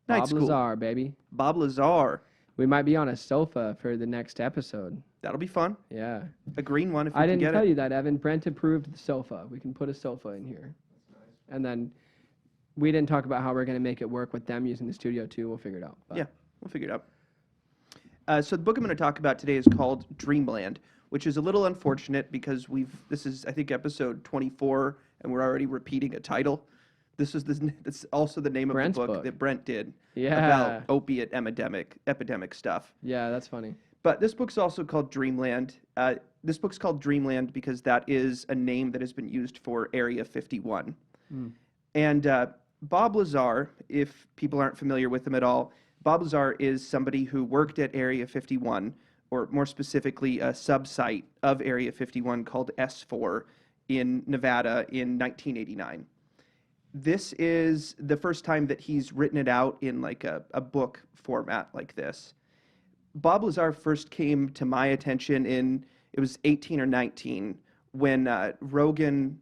Night Bob school. Lazar, baby. Bob Lazar. We might be on a sofa for the next episode. That'll be fun. Yeah. A green one if we I can didn't get tell it. you that, Evan. Brent approved the sofa. We can put a sofa in here. And then we didn't talk about how we're going to make it work with them using the studio too. We'll figure it out. Yeah, we'll figure it out. So the book I'm going to talk about today is called Dreamland, which is a little unfortunate because this is I think episode 24 and we're already repeating a title. That's also the name Brent's of the book book. that Brent did Yeah. about opiate epidemic stuff. Yeah, that's funny. But this book's also called Dreamland. This book's called Dreamland because that is a name that has been used for Area 51. And Bob Lazar, if people aren't familiar with him at all, Bob Lazar is somebody who worked at Area 51, or more specifically, a subsite of Area 51 called S4 in Nevada in 1989. This is the first time that he's written it out in like a book format like this. Bob Lazar first came to my attention it was 18 or 19 when Rogan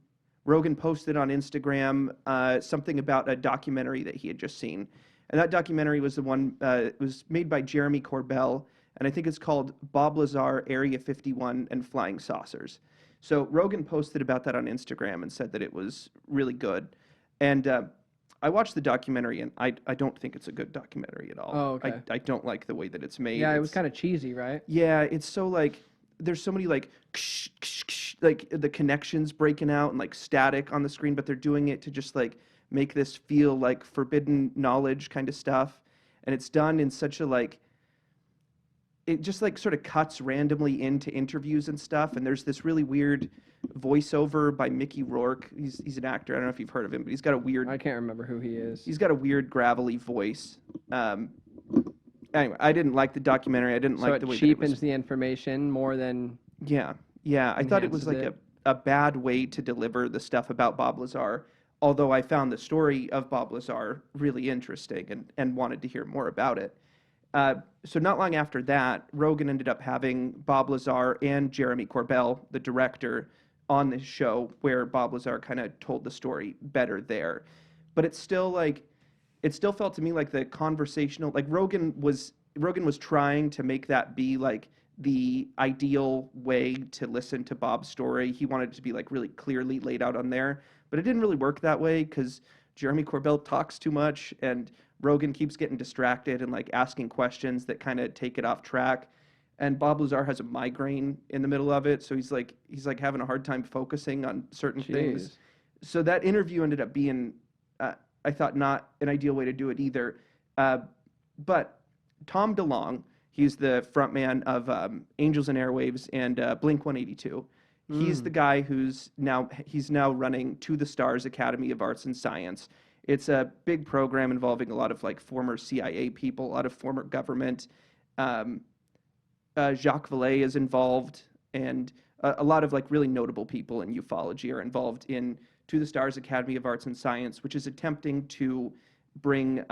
posted on Instagram something about a documentary that he had just seen. And that documentary was the one, it was made by Jeremy Corbell, and I think it's called Bob Lazar, Area 51 and Flying Saucers. So Rogan posted about that on Instagram and said that it was really good. And I watched the documentary, and I don't think it's a good documentary at all. Oh, okay. I don't like the way that it's made. Yeah, it was kind of cheesy, right? Yeah, it's so like there's so many like like the connections breaking out and like static on the screen, but they're doing it to just like make this feel like forbidden knowledge kind of stuff, and it's done in such a like it just like sort of cuts randomly into interviews and stuff, and there's this really weird voiceover by Mickey Rourke. He's an actor. I don't know if you've heard of him, but he's got a weird I can't remember who he is. he's got a weird gravelly voice. Anyway, I didn't like the documentary. I didn't So like it the way cheapens that it was. the information more than Yeah, yeah. I thought it was like enhances a bad way to deliver the stuff about Bob Lazar. Although I found the story of Bob Lazar really interesting and wanted to hear more about it. So not long after that, Rogan ended up having Bob Lazar and Jeremy Corbell, the director, on this show where Bob Lazar kind of told the story better there. But it's still like it still felt to me like the conversational like Rogan was trying to make that be like the ideal way to listen to Bob's story. He wanted it to be like really clearly laid out on there, but it didn't really work that way because Jeremy Corbell talks too much and Rogan keeps getting distracted and like asking questions that kind of take it off track. And Bob Lazar has a migraine in the middle of it, so he's like having a hard time focusing on certain things. Jeez. So that interview ended up being, I thought, not an ideal way to do it either. But Tom DeLonge, he's the frontman of Angels and Airwaves and Blink 182. He's the guy he's now running To the Stars Academy of Arts and Science. It's a big program involving a lot of like former CIA people, a lot of former government. Jacques Vallée is involved, and a lot of like really notable people in ufology are involved in To the Stars Academy of Arts and Science, which is attempting to bring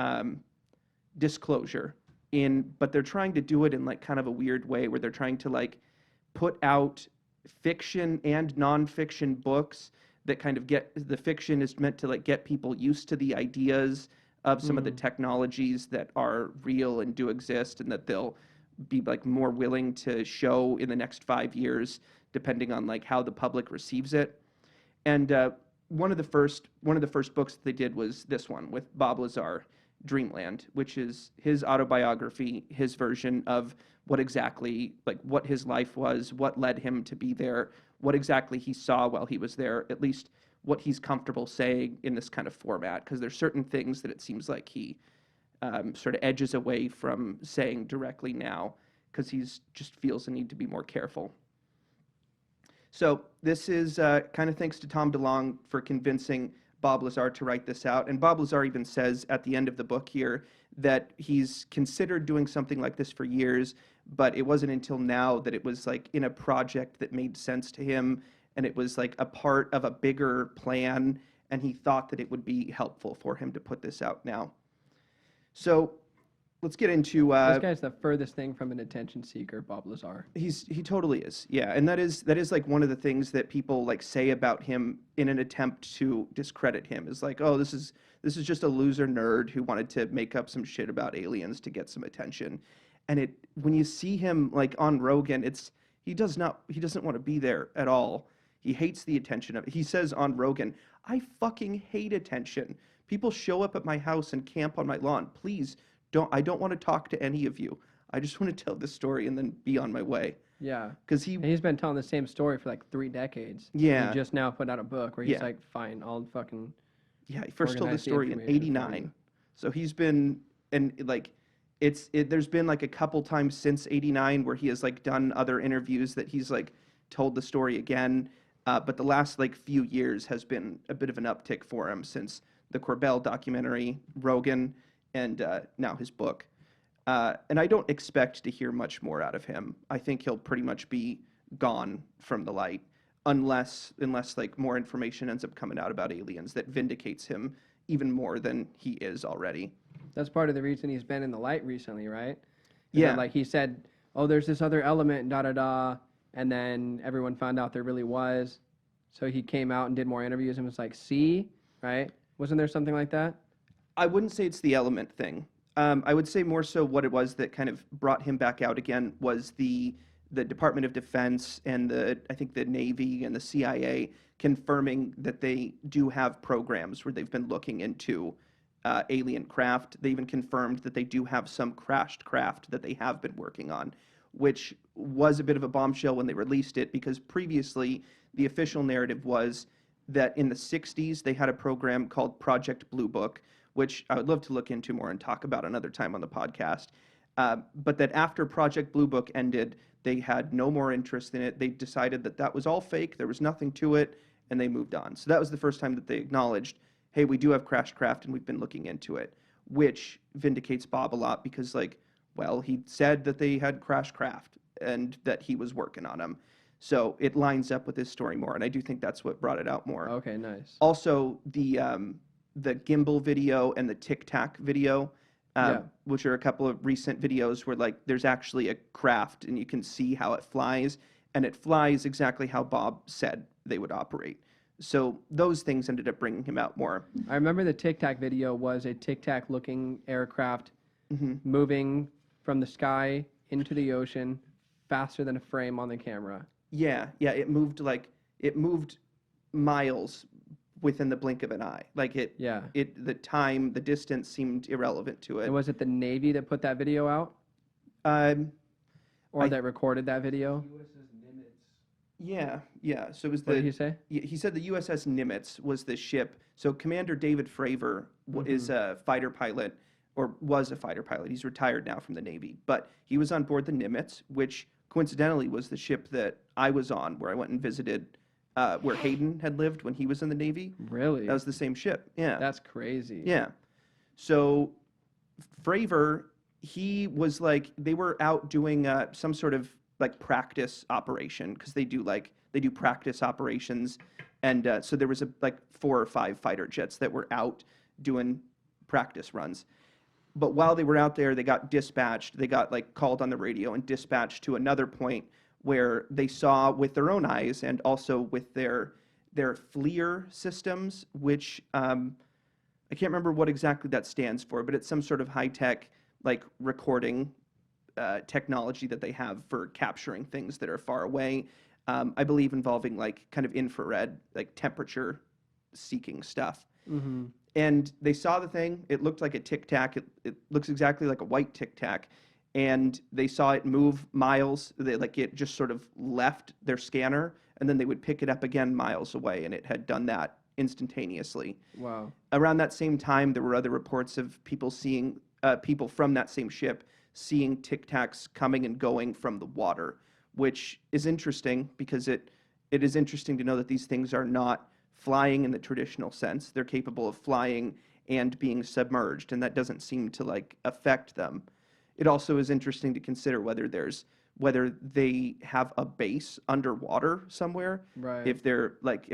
disclosure in, but they're trying to do it in like kind of a weird way where they're trying to like put out fiction and nonfiction books that kind of the fiction is meant to like get people used to the ideas of some of the technologies that are real and do exist and that they'll be like more willing to show in the next 5 years depending on like how the public receives it. And one of the first books that they did was this one with Bob Lazar, Dreamland, which is his autobiography, his version of what exactly like what his life was, what led him to be there, what exactly he saw while he was there, at least what he's comfortable saying in this kind of format, because there's certain things that it seems like he sort of edges away from saying directly now because he's just feels the need to be more careful. So this is kind of thanks to Tom DeLonge for convincing Bob Lazar to write this out. And Bob Lazar even says at the end of the book here that he's considered doing something like this for years, but it wasn't until now that it was like in a project that made sense to him, and it was like a part of a bigger plan, and he thought that it would be helpful for him to put this out now. So let's get into This guy's the furthest thing from an attention seeker, Bob Lazar. he totally is. Yeah, and that is like one of the things that people like say about him in an attempt to discredit him is like, oh, this is just a loser nerd who wanted to make up some shit about aliens to get some attention. And it when you see him like on Rogan, he doesn't want to be there at all. He hates the attention of it. He says on Rogan, I fucking hate attention. People show up at my house and camp on my lawn. Please I don't want to talk to any of you. I just want to tell this story and then be on my way. Yeah. Because And he's been telling the same story for like 3 decades. Yeah. He just now put out a book where he's Yeah. like, fine, I'll fucking. Yeah, he first told Organize this the story in information for you. '89. So he's been, and like, there's been like a couple times since '89 where he has like done other interviews that he's like told the story again. But the last like few years has been a bit of an uptick for him since the Corbell documentary, Rogan, and now his book. And I don't expect to hear much more out of him. I think he'll pretty much be gone from the light unless like more information ends up coming out about aliens that vindicates him even more than he is already. That's part of the reason he's been in the light recently, right? Yeah. Like he said, oh, there's this other element, da da da. And then everyone found out there really was. So he came out and did more interviews and was like, see, right? Wasn't there something like that? I wouldn't say it's the element thing. I would say more so what it was that kind of brought him back out again was the Department of Defense and I think the Navy and the CIA confirming that they do have programs where they've been looking into alien craft. They even confirmed that they do have some crashed craft that they have been working on, which was a bit of a bombshell when they released it because previously the official narrative was that in the 60s they had a program called Project Blue Book, which I would love to look into more and talk about another time on the podcast. But that after Project Blue Book ended, they had no more interest in it. They decided that that was all fake. There was nothing to it, and they moved on. So that was the first time that they acknowledged, hey, we do have crashed craft, and we've been looking into it, which vindicates Bob a lot because, like, well, he said that they had crashed craft and that he was working on them. So it lines up with his story more, and I do think that's what brought it out more. Okay, nice. Also, the gimbal video and the Tic Tac video, which are a couple of recent videos where like there's actually a craft and you can see how it flies, and it flies exactly how Bob said they would operate. So those things ended up bringing him out more. I remember the Tic Tac video was a Tic Tac looking aircraft moving from the sky into the ocean faster than a frame on the camera. Yeah, it moved miles within the blink of an eye. Like the time, the distance seemed irrelevant to it. And was it the Navy that put that video out? Or that recorded that video? Yeah. So it was What did he say? He said the USS Nimitz was the ship. So Commander David Fravor is a fighter pilot, or was a fighter pilot. He's retired now from the Navy, but he was on board the Nimitz, which coincidentally was the ship that I was on, where I went and visited where Hayden had lived when he was in the Navy. Really? That was the same ship. Yeah. That's crazy. Yeah. So Fravor, he was like, they were out doing some sort of like practice operation because they do practice operations. And so there was like 4 or 5 fighter jets that were out doing practice runs. But while they were out there, they got dispatched. They got like called on the radio and dispatched to another point where they saw with their own eyes and also with their FLIR systems, which I can't remember what exactly that stands for, but it's some sort of high-tech like recording technology that they have for capturing things that are far away. I believe involving like kind of infrared, like temperature seeking stuff. Mm-hmm. And they saw the thing. It looked like a Tic Tac. It looks exactly like a white Tic Tac. And they saw it move miles. It just sort of left their scanner, and then they would pick it up again miles away, and it had done that instantaneously. Wow. Around that same time, there were other reports of people seeing people from that same ship seeing Tic Tacs coming and going from the water, which is interesting because it is interesting to know that these things are not flying in the traditional sense. They're capable of flying and being submerged, and that doesn't seem to like affect them. It also is interesting to consider whether they have a base underwater somewhere. Right. If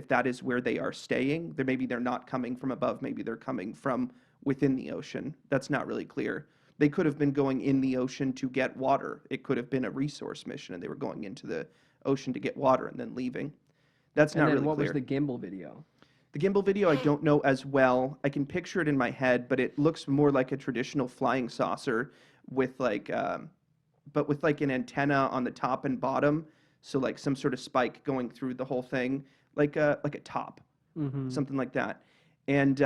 that is where they are staying, maybe they're not coming from above, maybe they're coming from within the ocean. That's not really clear. They could have been going in the ocean to get water. It could have been a resource mission, and they were going into the ocean to get water and then leaving. That's And not then really what was clear. the gimbal video? The gimbal video, I don't know as well. I can picture it in my head, but it looks more like a traditional flying saucer with but with like an antenna on the top and bottom, so like some sort of spike going through the whole thing, like a top, Mm-hmm. something like that. And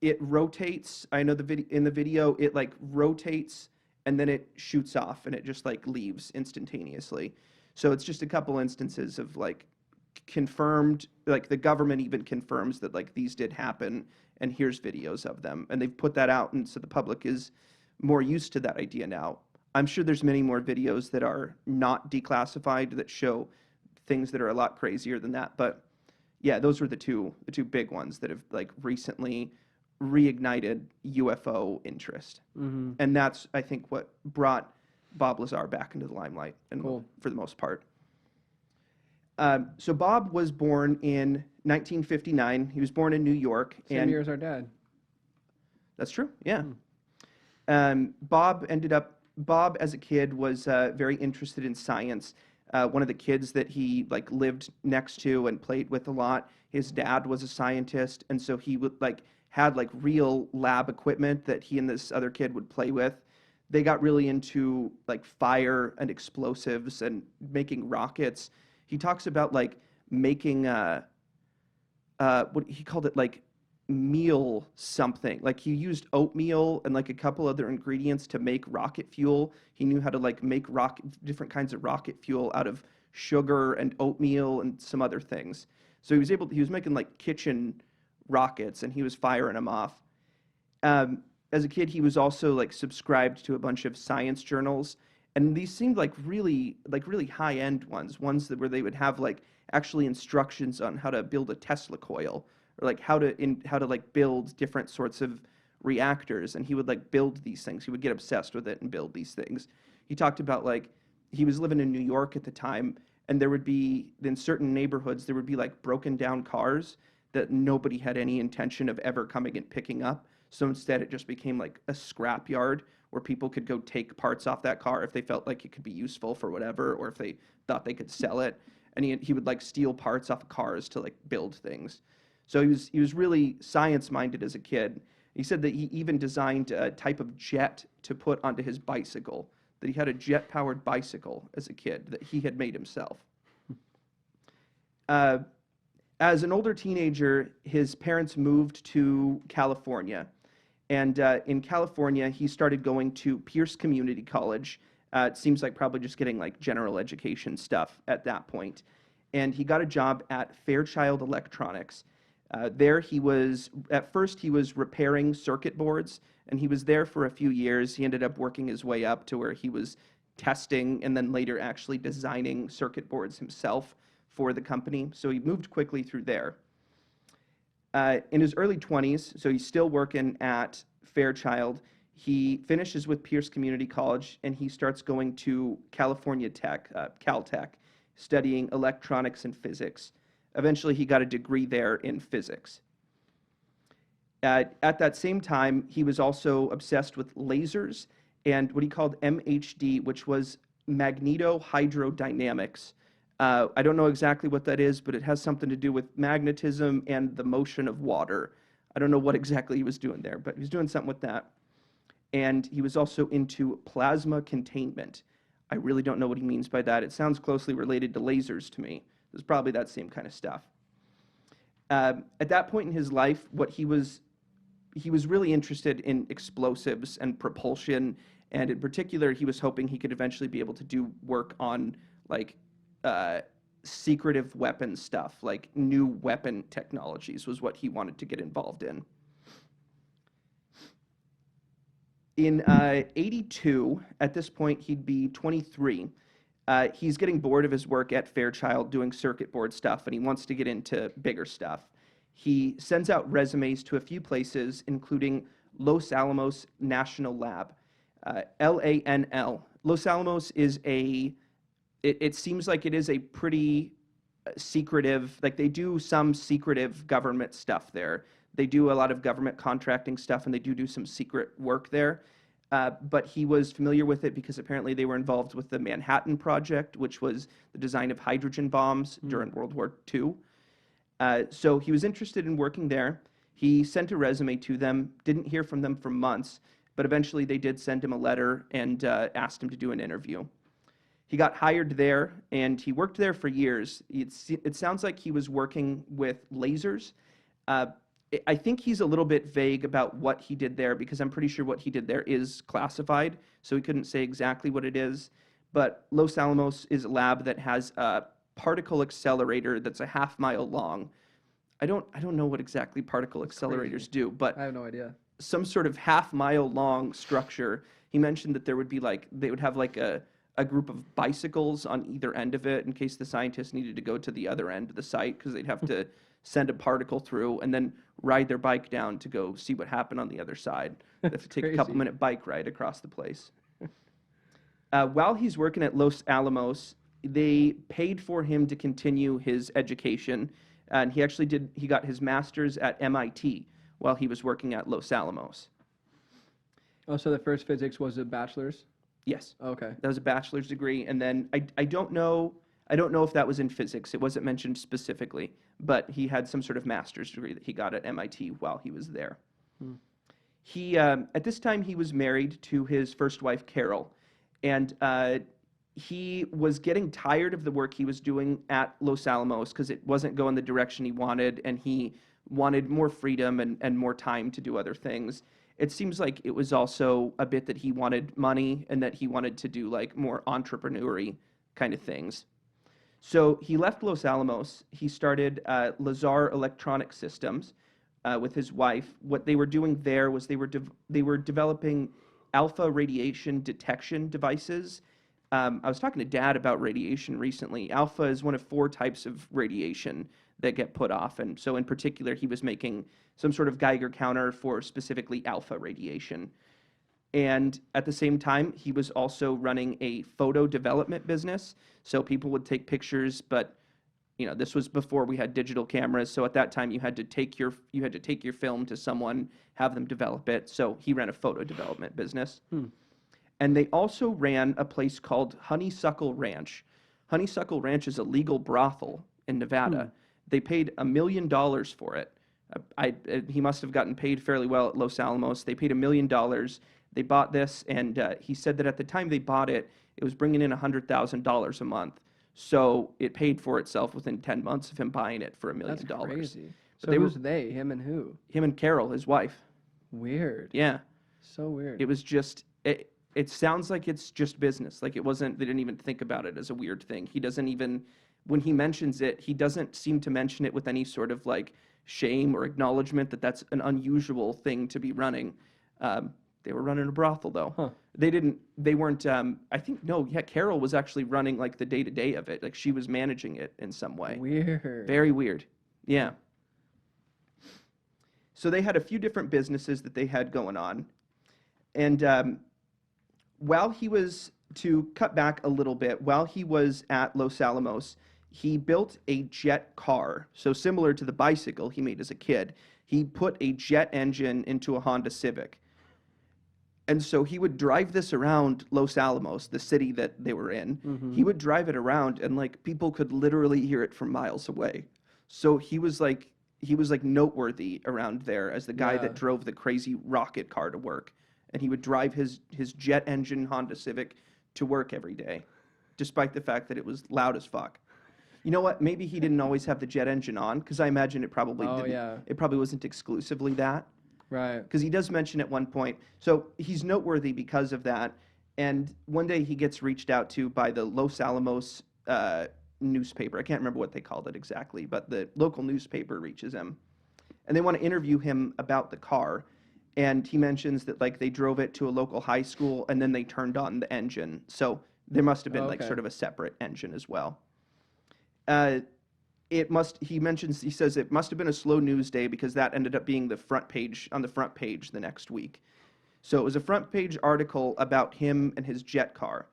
it rotates. I know in the video it like rotates and then it shoots off and it just like leaves instantaneously. So it's just a couple instances of like confirmed, like the government even confirms that like these did happen and here's videos of them, and they've put that out, and so the public is more used to that idea now. I'm sure there's many more videos that are not declassified that show things that are a lot crazier than that, but yeah, those were the two big ones that have like recently reignited UFO interest. Mm-hmm. And that's, I think, what brought Bob Lazar back into the limelight, and Cool. for the most part. So Bob was born in 1959. He was born in New York. Same year as our dad. That's true, yeah. Hmm. Bob, as a kid, was very interested in science. One of the kids that he like lived next to and played with a lot, his dad was a scientist, and so he would like had like real lab equipment that he and this other kid would play with. They got really into like fire and explosives and making rockets. He talks about like making what he called it, like meal something. Like he used oatmeal and like a couple other ingredients to make rocket fuel. He knew how to like make different kinds of rocket fuel out of sugar and oatmeal and some other things. So he was making like kitchen rockets and he was firing them off. As a kid, he was also like subscribed to a bunch of science journals, and these seemed like really high end ones where they would have like actually instructions on how to build a Tesla coil, or like how to like build different sorts of reactors, and he would like build these things. He would get obsessed with it and build these things. He talked about like he was living in New York at the time, and there would be in certain neighborhoods there would be like broken down cars that nobody had any intention of ever coming and picking up. So instead, it just became like a scrap yard where people could go take parts off that car if they felt like it could be useful for whatever, or if they thought they could sell it. And he would like steal parts off of cars to like build things. So he was really science minded as a kid. He said that he even designed a type of jet to put onto his bicycle. That he had a jet powered bicycle as a kid that he had made himself. As an older teenager, his parents moved to California. And in California, he started going to Pierce Community College. It seems like probably just getting like general education stuff at that point. And he got a job at Fairchild Electronics. There at first he was repairing circuit boards, and he was there for a few years. He ended up working his way up to where he was testing and then later actually designing circuit boards himself for the company. So he moved quickly through there. In his early 20s, so he's still working at Fairchild, he finishes with Pierce Community College, and he starts going to California Tech, Caltech, studying electronics and physics. Eventually, he got a degree there in physics. At that same time, he was also obsessed with lasers and what he called MHD, which was magnetohydrodynamics. I don't know exactly what that is, but it has something to do with magnetism and the motion of water. I don't know what exactly he was doing there, but he was doing something with that. And he was also into plasma containment. I really don't know what he means by that. It sounds closely related to lasers to me. It's probably that same kind of stuff. At that point in his life, he was really interested in explosives and propulsion, and in particular, he was hoping he could eventually be able to do work on like secretive weapon stuff, like new weapon technologies was what he wanted to get involved in. In 82, at this point, he'd be 23. He's getting bored of his work at Fairchild doing circuit board stuff, and he wants to get into bigger stuff. He sends out resumes to a few places, including Los Alamos National Lab, LANL. Los Alamos is it seems like it is a pretty secretive, like they do some secretive government stuff there. They do a lot of government contracting stuff, and they do some secret work there. but he was familiar with it because apparently they were involved with the Manhattan Project, which was the design of hydrogen bombs during World War II. So he was interested in working there. He sent a resume to them, didn't hear from them for months, but eventually they did send him a letter and asked him to do an interview. He got hired there, and he worked there for years. It sounds like he was working with lasers. Uh, I think he's a little bit vague about what he did there because I'm pretty sure what he did there is classified, so he couldn't say exactly what it is. But Los Alamos is a lab that has a particle accelerator that's a half-mile long. I don't know what exactly particle accelerators do, but I have no idea. some sort of half-mile long structure. He mentioned that there would be they would have like a group of bicycles on either end of it in case the scientists needed to go to the other end of the site because they'd have to send a particle through and then ride their bike down to go see what happened on the other side. They have to take a couple-minute bike ride across the place. While he's working at Los Alamos, they paid for him to continue his education, and he got his master's at MIT while he was working at Los Alamos. Oh, so the first physics was a bachelor's? Yes. Okay. That was a bachelor's degree, and then I don't know if that was in physics. It wasn't mentioned specifically, but he had some sort of master's degree that he got at MIT while he was there. He at this time he was married to his first wife Carol, and he was getting tired of the work he was doing at Los Alamos because it wasn't going the direction he wanted, and he wanted more freedom and more time to do other things. It seems like it was also a bit that he wanted money and that he wanted to do like more entrepreneur-y kind of things. So he left Los Alamos. He started Lazar Electronic Systems with his wife. What they were doing there was they were developing alpha radiation detection devices. I was talking to Dad about radiation recently. Alpha is one of 4 types of radiation that get put off, and so in particular, he was making some sort of Geiger counter for specifically alpha radiation. And at the same time, he was also running a photo development business. So people would take pictures, but this was before we had digital cameras. So at that time, you had to take your film to someone, have them develop it. So he ran a photo development business. And they also ran a place called Honeysuckle Ranch. Honeysuckle Ranch is a legal brothel in Nevada. They paid $1 million for it. He must have gotten paid fairly well at Los Alamos. They paid $1 million. They bought this, and he said that at the time they bought it, it was bringing in $100,000 a month. So it paid for itself within 10 months of him buying it for $1 million. That's crazy. But So who's they? Him and who? Him and Carol, his wife. Weird. Yeah. So weird. It was just, it sounds like it's just business. Like they didn't even think about it as a weird thing. He doesn't even, when he mentions it, he doesn't seem to mention it with any sort of like shame or acknowledgement that that's an unusual thing to be running. They were running a brothel though. Huh. They weren't, Carol was actually running like the day-to-day of it. Like she was managing it in some way. Weird. Very weird. Yeah. So they had a few different businesses that they had going on. And while he was, to cut back a little bit, while he was at Los Alamos, he built a jet car. So similar to the bicycle he made as a kid, he put a jet engine into a Honda Civic. And so he would drive this around Los Alamos, the city that they were in. He would drive it around, and like people could literally hear it from miles away. So he was like noteworthy around there as the guy that drove the crazy rocket car to work. And he would drive his jet engine Honda Civic to work every day, despite the fact that it was loud as fuck. You know what? Maybe he didn't always have the jet engine on, because I imagine it probably didn't. It probably wasn't exclusively that. Right. Because he does mention at one point. So he's noteworthy because of that. And one day he gets reached out to by the Los Alamos newspaper. I can't remember what they called it exactly, but the local newspaper reaches him. And they want to interview him about the car. And he mentions that like they drove it to a local high school and then they turned on the engine. So there must have been like sort of a separate engine as well. He says it must have been a slow news day because that ended up being on the front page the next week. So it was a front page article about him and his jet car.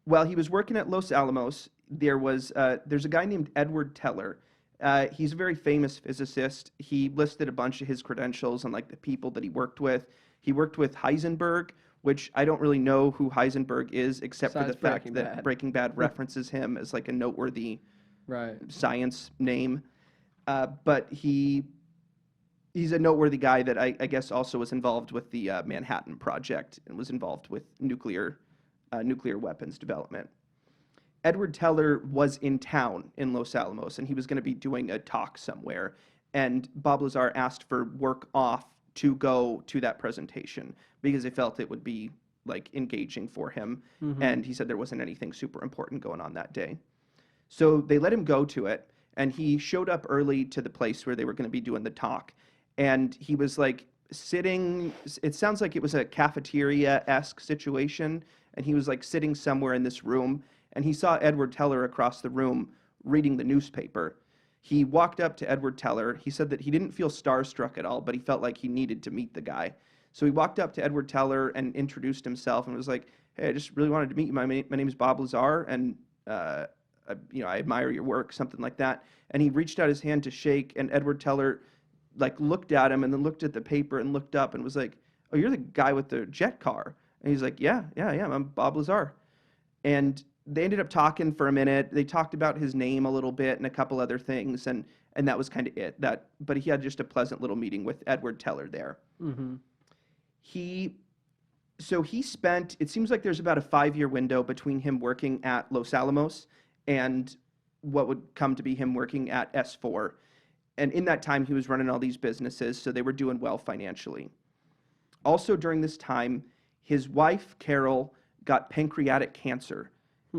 While he was working at Los Alamos, there's a guy named Edward Teller. He's a very famous physicist. He listed a bunch of his credentials and like the people that he worked with. He worked with Heisenberg, which I don't really know who Heisenberg is, except for the Besides fact Breaking that Bad. Breaking Bad references him as like a noteworthy Right. science name. But he's a noteworthy guy that I guess also was involved with the Manhattan Project and was involved with nuclear weapons development. Edward Teller was in town in Los Alamos, and he was going to be doing a talk somewhere. And Bob Lazar asked for work off to go to that presentation because they felt it would be like engaging for him. Mm-hmm. And he said there wasn't anything super important going on that day. So they let him go to it, and he showed up early to the place where they were going to be doing the talk. And he was like sitting, it sounds like it was a cafeteria-esque situation, and he was like sitting somewhere in this room, and he saw Edward Teller across the room reading the newspaper. He walked up to Edward Teller. He said that he didn't feel starstruck at all, but he felt like he needed to meet the guy. So he walked up to Edward Teller and introduced himself and was like, "Hey, I just really wanted to meet you. My name is Bob Lazar, and I admire your work," something like that. And he reached out his hand to shake, and Edward Teller like looked at him and then looked at the paper and looked up and was like, "Oh, you're the guy with the jet car." And he's like, "Yeah, I'm Bob Lazar." And they ended up talking for a minute. They talked about his name a little bit and a couple other things, and that was kind of it. But he had just a pleasant little meeting with Edward Teller there. Mm-hmm. He spent, it seems like there's about a 5-year window between him working at Los Alamos and what would come to be him working at S4. And in that time, he was running all these businesses, so they were doing well financially. Also during this time, his wife, Carol, got pancreatic cancer,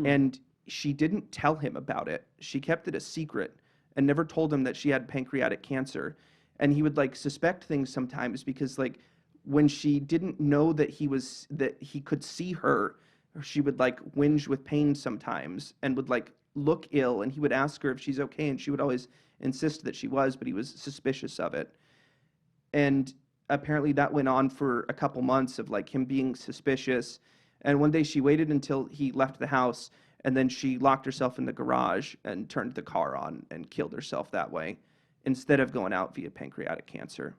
and she didn't tell him about it. She kept it a secret and never told him that she had pancreatic cancer. And he would like suspect things sometimes because like when she didn't know that he could see her, she would like whinge with pain sometimes and would like look ill, and he would ask her if she's okay, and she would always insist that she was, but he was suspicious of it. And apparently that went on for a couple months of like him being suspicious. And one day she waited until he left the house, and then she locked herself in the garage and turned the car on and killed herself that way instead of going out via pancreatic cancer.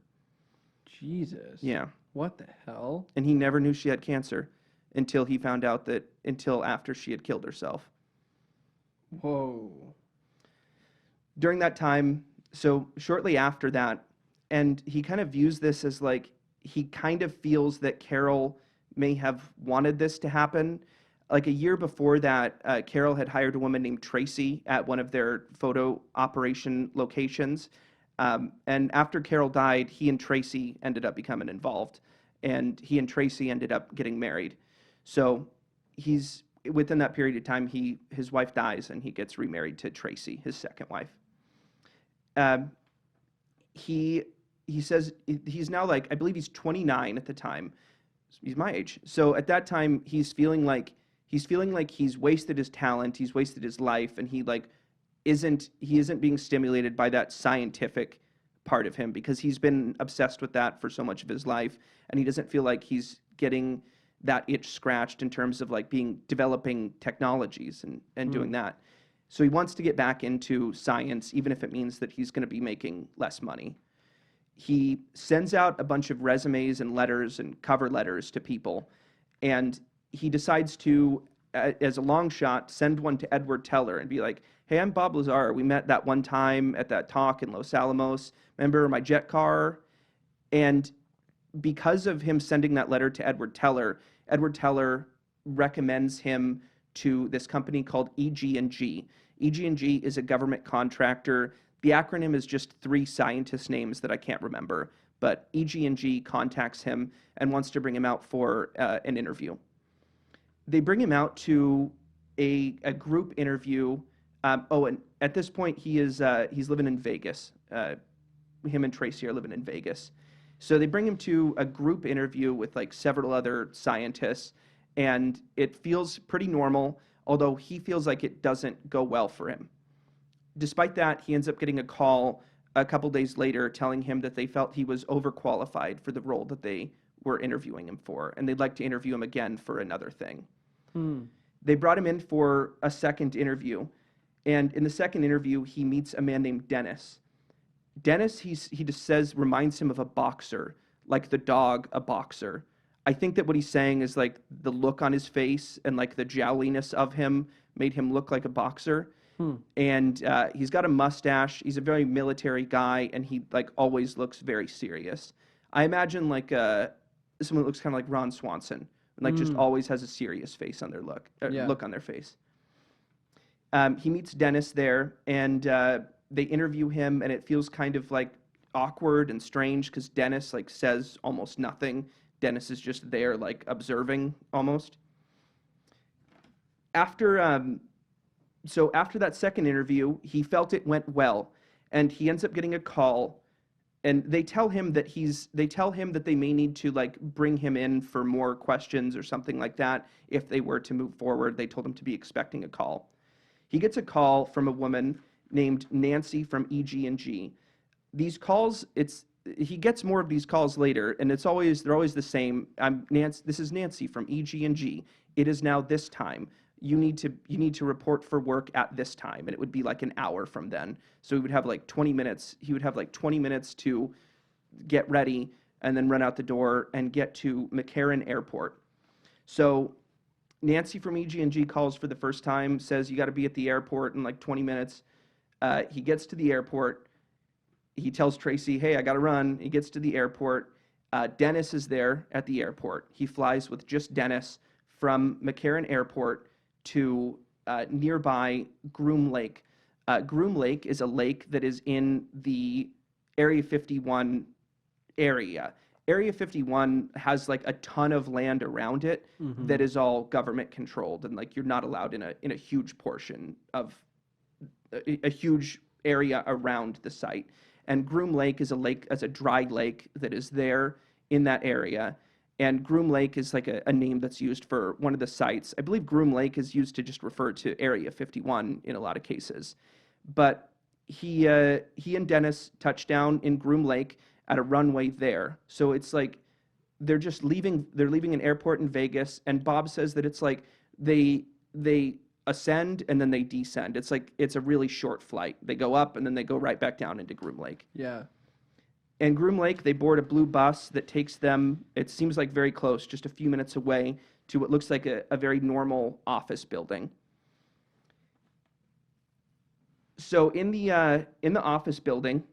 Jesus. Yeah. What the hell? And he never knew she had cancer until he found out until after she had killed herself. Whoa. During that time, so shortly after that, and he kind of views this as like, he kind of feels that Carol may have wanted this to happen. Like a year before that, Carol had hired a woman named Tracy at one of their photo operation locations. And after Carol died, he and Tracy ended up becoming involved. And he and Tracy ended up getting married. So within that period of time, his wife dies and he gets remarried to Tracy, his second wife. He says he's now like, I believe he's 29 at the time. He's my age. So at that time, he's feeling like he's wasted his talent, he's wasted his life, and he isn't being stimulated by that scientific part of him because he's been obsessed with that for so much of his life, and he doesn't feel like he's getting that itch scratched in terms of like developing technologies and doing that. So he wants to get back into science, even if it means that he's going to be making less money. He sends out a bunch of resumes and letters and cover letters to people, and he decides to, as a long shot, send one to Edward Teller and be like, "Hey, I'm Bob Lazar. We met that one time at that talk in Los Alamos. Remember my jet car?" And because of him sending that letter to Edward Teller recommends him to this company called EG&G. EG&G is a government contractor. The acronym is just 3 scientist names that I can't remember, but EG&G contacts him and wants to bring him out for an interview. They bring him out to a group interview. And at this point, he's living in Vegas. Him and Tracy are living in Vegas. So they bring him to a group interview with like several other scientists, and it feels pretty normal, although he feels like it doesn't go well for him. Despite that, he ends up getting a call a couple days later telling him that they felt he was overqualified for the role that they were interviewing him for, and they'd like to interview him again for another thing. They brought him in for a second interview, and in the second interview, he meets a man named Dennis. Dennis, he just says, reminds him of a boxer, like the dog, a boxer. I think that what he's saying is like the look on his face and like the jowliness of him made him look like a boxer. Hmm. And he's got a mustache. He's a very military guy, and he like always looks very serious. I imagine like someone that looks kind of like Ron Swanson, and like just Mm. always has a serious face on their Yeah. look on their face. He meets Dennis there, and they interview him, and it feels kind of like awkward and strange because Dennis like says almost nothing. Dennis is just there, like observing almost. After so after that second interview, he felt it went well, and he ends up getting a call, and they tell him that they may need to like bring him in for more questions or something like that if they were to move forward. They told him to be expecting a call. He gets a call from a woman named Nancy from EG&G. These calls, he gets more of these calls later, and they're always the same. This is Nancy from EG&G. It is now this time. You need to report for work at this time, and it would be like an hour from then. So he would have like 20 minutes. He would have like 20 minutes to get ready and then run out the door and get to McCarran Airport. So Nancy from EG&G calls for the first time, says you got to be at the airport in like 20 minutes. He gets to the airport. He tells Tracy, hey, I got to run. He gets to the airport. Dennis is there at the airport. He flies with just Dennis from McCarran Airport to nearby Groom Lake. Groom Lake is a lake that is in the Area 51 area. Area 51 has like a ton of land around it that is all government controlled, and like you're not allowed in a huge portion of a huge area around the site. And Groom Lake is a dry lake that is there in that area. And Groom Lake is like a name that's used for one of the sites. I believe Groom Lake is used to just refer to Area 51 in a lot of cases. But he and Dennis touch down in Groom Lake at a runway there. So it's like they're leaving an airport in Vegas, and Bob says that it's like they ascend and then they descend. It's like it's a really short flight. They go up and then they go right back down into Groom Lake. Yeah. In Groom Lake, they board a blue bus that takes them, it seems like very close, just a few minutes away, to what looks like a very normal office building. So in the office building,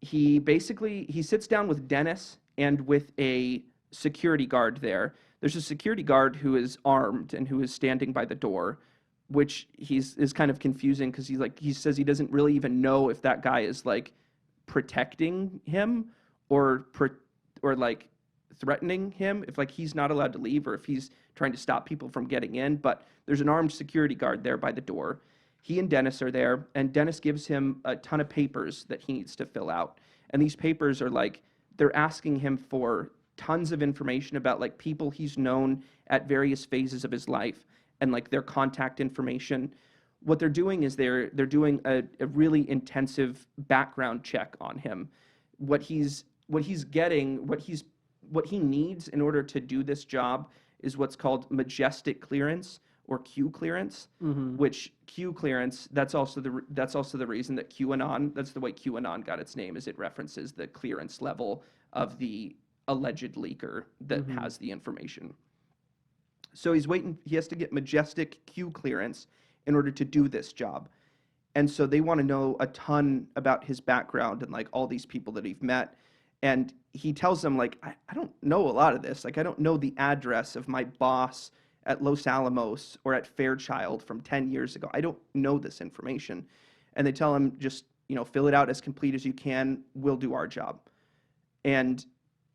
he sits down with Dennis and with a security guard there. There's a security guard who is armed and who is standing by the door, which is kind of confusing because he says he doesn't really even know if that guy is like protecting him or like threatening him, if like he's not allowed to leave or if he's trying to stop people from getting in. But there's an armed security guard there by the door. He and Dennis are there, and Dennis gives him a ton of papers that he needs to fill out. And these papers are like, they're asking him for tons of information about like people he's known at various phases of his life and like their contact information. What they're doing is they're doing a really intensive background check on him. What he needs in order to do this job is what's called majestic clearance or Q clearance, which Q clearance, that's also the reason that QAnon, that's the way QAnon got its name, is it references the clearance level of the alleged leaker that has the information. So he has to get majestic Q clearance in order to do this job. And so they want to know a ton about his background and like all these people that he's met. And he tells them like, I don't know a lot of this. Like I don't know the address of my boss at Los Alamos or at Fairchild from 10 years ago. I don't know this information. And they tell him just, fill it out as complete as you can. We'll do our job. And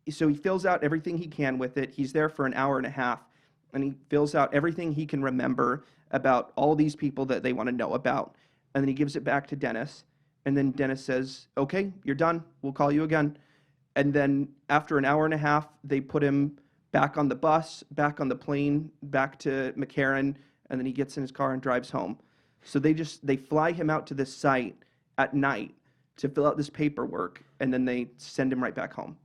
so he fills out everything he can with it. He's there for an hour and a half, and he fills out everything he can remember about all these people that they want to know about. And then he gives it back to Dennis. And then Dennis says, okay, you're done. We'll call you again. And then after an hour and a half, they put him back on the bus, back on the plane, back to McCarran, and then he gets in his car and drives home. So they fly him out to this site at night to fill out this paperwork, and then they send him right back home.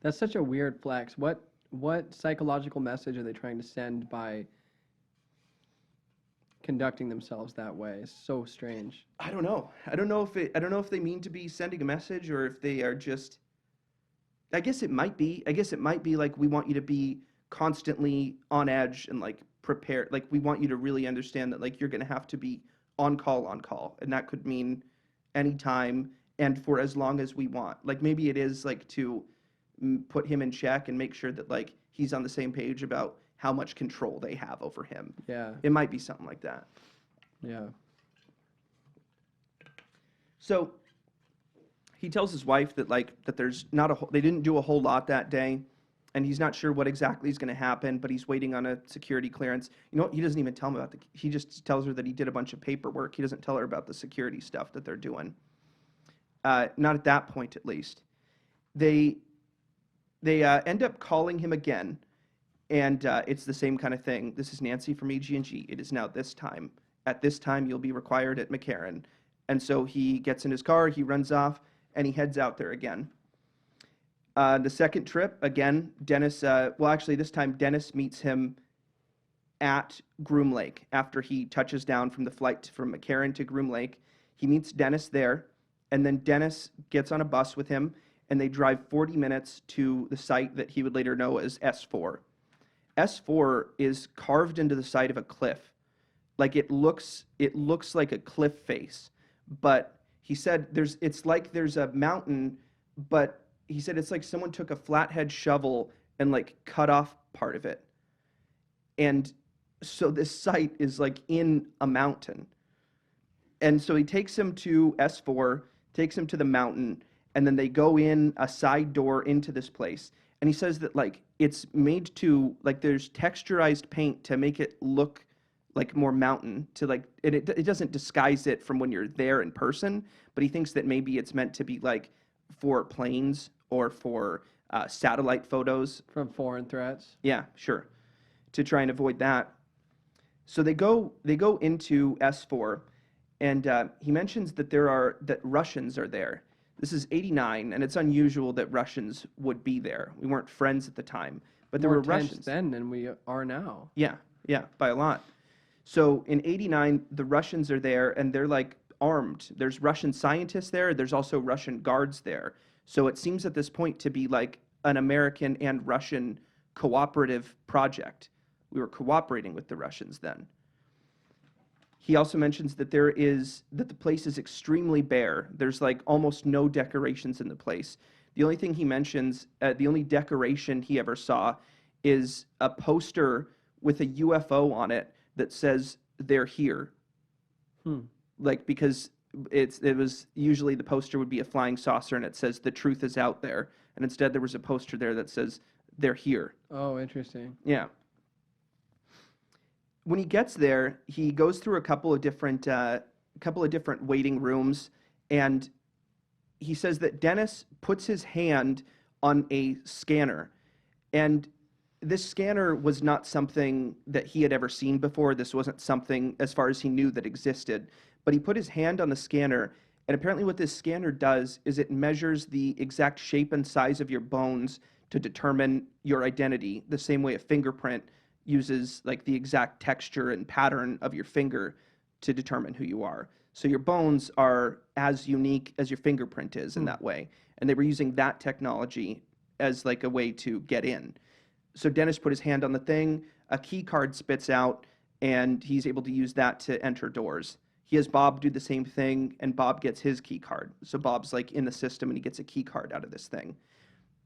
That's such a weird flex. What psychological message are they trying to send by conducting themselves that way? It's so strange. I don't know. I don't know if they mean to be sending a message or if they are just I guess it might be. I guess it might be like we want you to be constantly on edge and like prepared. Like we want you to really understand that like you're going to have to be on call, and that could mean anytime and for as long as we want. Like maybe it is like to put him in check and make sure that like he's on the same page about how much control they have over him. Yeah. It might be something like that. Yeah. So he tells his wife that like that there's not a they didn't do a whole lot that day, and he's not sure what exactly is going to happen, but he's waiting on a security clearance. You know, he doesn't even tell him about he just tells her that he did a bunch of paperwork. He doesn't tell her about the security stuff that they're doing. Not at that point, at least. They end up calling him again, and it's the same kind of thing. This is Nancy from EG&G. It is now this time. At this time, you'll be required at McCarran. And so he gets in his car, he runs off, and he heads out there again. The second trip, again, Dennis, actually this time Dennis meets him at Groom Lake after he touches down from the flight from McCarran to Groom Lake. He meets Dennis there, and then Dennis gets on a bus with him, and they drive 40 minutes to the site that he would later know as S4. S4 is carved into the side of a cliff. Like it looks like a cliff face, but he said it's like there's a mountain, but he said it's like someone took a flathead shovel and like cut off part of it. And so this site is like in a mountain. And so he takes him to S4, takes him to the mountain, and then they go in a side door into this place. And he says that like it's made to like there's texturized paint to make it look like more mountain to like it doesn't disguise it from when you're there in person, but he thinks that maybe it's meant to be like for planes or for satellite photos from foreign threats. Yeah, sure, to try and avoid that. So they go into S4, and he mentions that Russians are there. This is 89, and it's unusual that Russians would be there. We weren't friends at the time, but there More were tense Russians then than we are now. Yeah, by a lot. So in 89, the Russians are there, and they're like armed. There's Russian scientists there. There's also Russian guards there. So it seems at this point to be like an American and Russian cooperative project. We were cooperating with the Russians then. He also mentions that the place is extremely bare. There's like almost no decorations in the place. The only thing he mentions, the only decoration he ever saw is a poster with a UFO on it that says they're here. Like because it was usually the poster would be a flying saucer and it says the truth is out there, and instead there was a poster there that says they're here. Oh, interesting. Yeah. When he gets there, he goes through a couple of different waiting rooms, and he says that Dennis puts his hand on a scanner, and this scanner was not something that he had ever seen before. This wasn't something, as far as he knew, that existed. But he put his hand on the scanner, and apparently what this scanner does is it measures the exact shape and size of your bones to determine your identity, the same way a fingerprint uses like the exact texture and pattern of your finger to determine who you are. So your bones are as unique as your fingerprint is in that way. And they were using that technology as like a way to get in. So Dennis put his hand on the thing, a key card spits out, and he's able to use that to enter doors. He has Bob do the same thing, and Bob gets his key card. So Bob's like in the system, and he gets a key card out of this thing.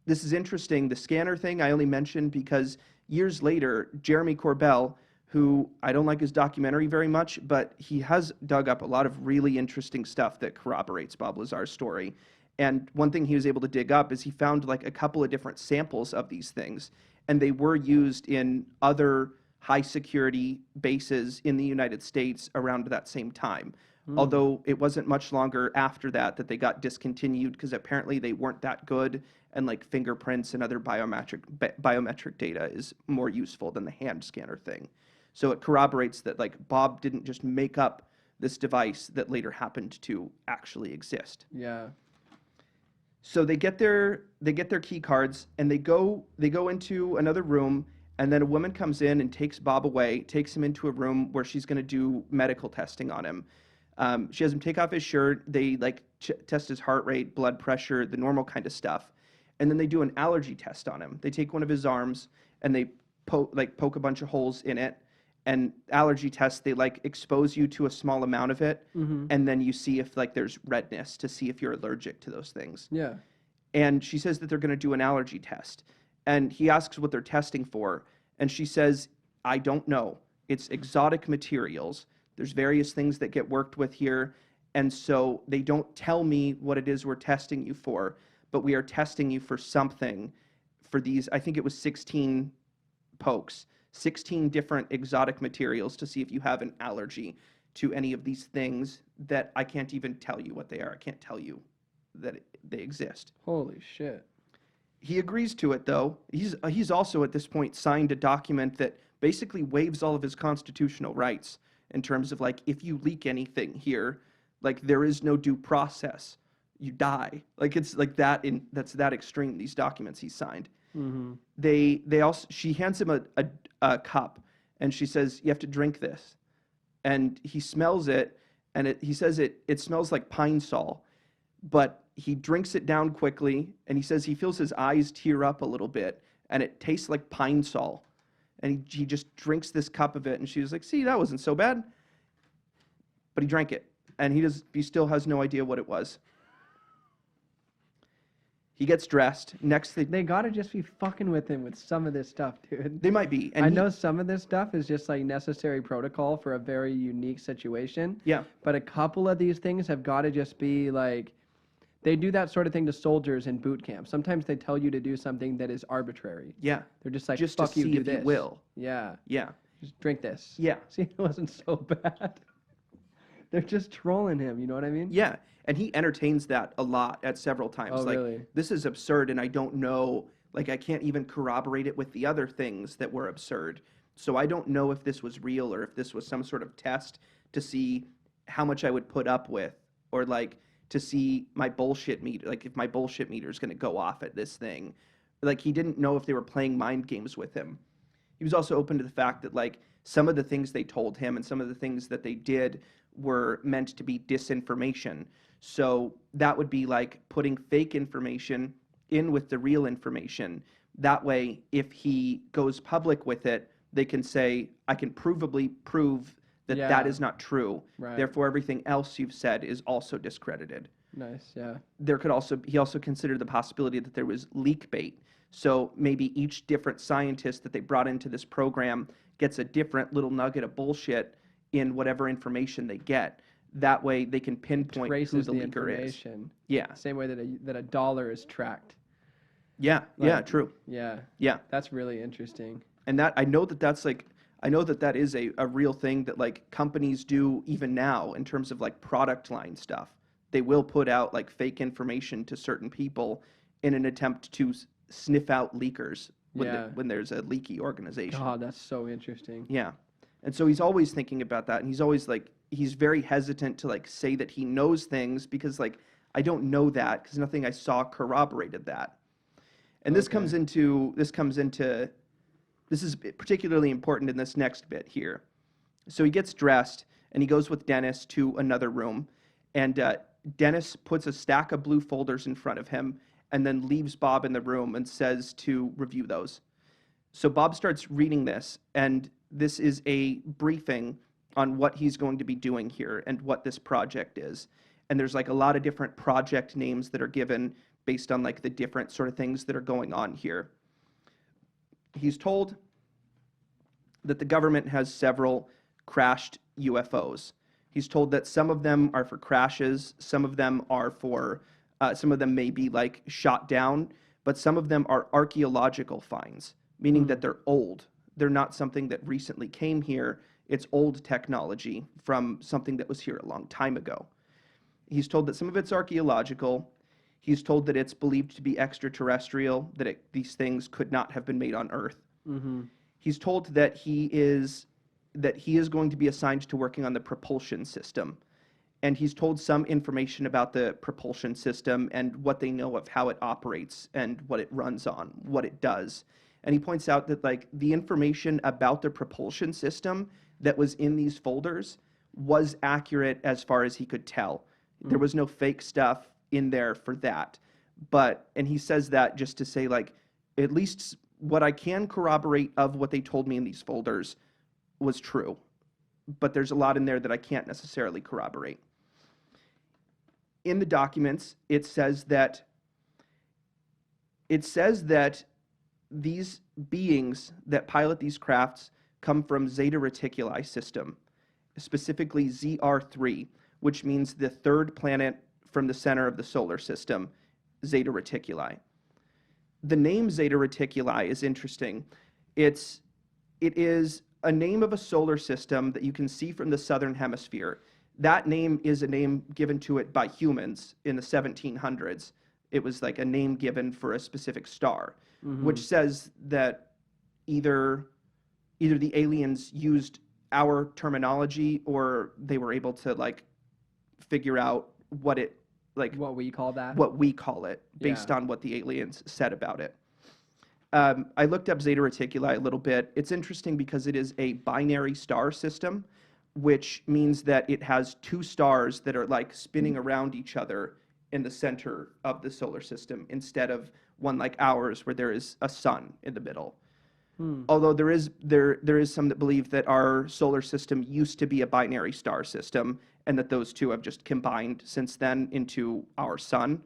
This is interesting. The scanner thing I only mentioned because years later, Jeremy Corbell, who I don't like his documentary very much, but he has dug up a lot of really interesting stuff that corroborates Bob Lazar's story. And one thing he was able to dig up is he found like a couple of different samples of these things, and they were used in other high security bases in the United States around that same time. Although it wasn't much longer after that they got discontinued because apparently they weren't that good, and like fingerprints and other biometric data is more useful than the hand scanner thing. So it corroborates that like Bob didn't just make up this device that later happened to actually exist. Yeah. So they get their key cards, and they go into another room, and then a woman comes in and takes Bob away, takes him into a room where she's going to do medical testing on him. She has him take off his shirt. They like test his heart rate, blood pressure, the normal kind of stuff. And then they do an allergy test on him. They take one of his arms and they poke a bunch of holes in it. And allergy tests, they like expose you to a small amount of it, and then you see if like there's redness to see if you're allergic to those things. Yeah. And she says that they're going to do an allergy test. And he asks what they're testing for. And she says, I don't know. It's exotic materials. There's various things that get worked with here. And so they don't tell me what it is we're testing you for, but we are testing you for something for these, I think it was 16 pokes, 16 different exotic materials to see if you have an allergy to any of these things that I can't even tell you what they are. I can't tell you that they exist. Holy shit. He agrees to it, though. He's also, at this point, signed a document that basically waives all of his constitutional rights in terms of, like, if you leak anything here, like, there is no due process. You die. Like, it's like that that's that extreme, these documents he signed. She hands him a cup, and she says, you have to drink this. And he smells it, and he says it smells like pine sol. But he drinks it down quickly, and he says he feels his eyes tear up a little bit, and it tastes like pine sol. And he just drinks this cup of it, and she was like, see, that wasn't so bad. But he drank it, and he still has no idea what it was. He gets dressed. They gotta just be fucking with him with some of this stuff, dude. They might be. And I know some of this stuff is just like necessary protocol for a very unique situation. Yeah. But a couple of these things have got to just be like, they do that sort of thing to soldiers in boot camp. Sometimes they tell you to do something that is arbitrary. Yeah. They're just like, just fuck to you, see do if this. you will. Yeah. Yeah. Just drink this. Yeah. See, it wasn't so bad. They're just trolling him, you know what I mean? Yeah. And he entertains that a lot at several times. Oh, like, really? this is absurd, and I don't know, like, I can't even corroborate it with the other things that were absurd. So I don't know if this was real or if this was some sort of test to see how much I would put up with, or like to see my bullshit meter, like if my bullshit meter is going to go off at this thing. Like, he didn't know if they were playing mind games with him. He was also open to the fact that, like, some of the things they told him and some of the things that they did were meant to be disinformation. So that would be like putting fake information in with the real information. That way, if he goes public with it, they can say, I can provably prove that that is not true. Right. Therefore, everything else you've said is also discredited. Nice, yeah. He also considered the possibility that there was leak bait. So maybe each different scientist that they brought into this program gets a different little nugget of bullshit in whatever information they get. That way they can pinpoint Traces who the leaker is. Yeah. Same way that a dollar is tracked. Yeah. Yeah. True. Yeah. Yeah. That's really interesting. And I know that is a real thing that like companies do even now in terms of like product line stuff. They will put out like fake information to certain people in an attempt to sniff out leakers when there's a leaky organization. God, that's so interesting. Yeah. And so he's always thinking about that, and he's always like, he's very hesitant to like say that he knows things because like, I don't know that because nothing I saw corroborated that. And this is particularly important in this next bit here. So he gets dressed and he goes with Dennis to another room, and Dennis puts a stack of blue folders in front of him and then leaves Bob in the room and says to review those. So Bob starts reading this, and this is a briefing on what he's going to be doing here and what this project is. And there's like a lot of different project names that are given based on like the different sort of things that are going on here. He's told that the government has several crashed UFOs. He's told that some of them are for crashes, some of them may be like shot down, but some of them are archaeological finds, meaning that they're old. They're not something that recently came here. It's old technology from something that was here a long time ago. He's told that some of it's archaeological. He's told that it's believed to be extraterrestrial, that these things could not have been made on Earth. Mm-hmm. He's told that he is going to be assigned to working on the propulsion system. And he's told some information about the propulsion system and what they know of how it operates and what it runs on, what it does. And he points out that like the information about the propulsion system that was in these folders was accurate as far as he could tell. There was no fake stuff in there for that. and he says that just to say, like, at least what I can corroborate of what they told me in these folders was true. But there's a lot in there that I can't necessarily corroborate. In the documents, it says that these beings that pilot these crafts come from Zeta Reticuli system, specifically ZR3, which means the third planet from the center of the solar system, Zeta Reticuli. The name Zeta Reticuli is interesting. It is a name of a solar system that you can see from the southern hemisphere. That name is a name given to it by humans in the 1700s. It was like a name given for a specific star, which says that either the aliens used our terminology or they were able to like figure out what we call that. what we call it based on what the aliens said about it. I looked up Zeta Reticuli a little bit. It's interesting because it is a binary star system, which means that it has two stars that are like spinning around each other in the center of the solar system instead of one like ours where there is a sun in the middle. Although there is some that believe that our solar system used to be a binary star system and that those two have just combined since then into our sun,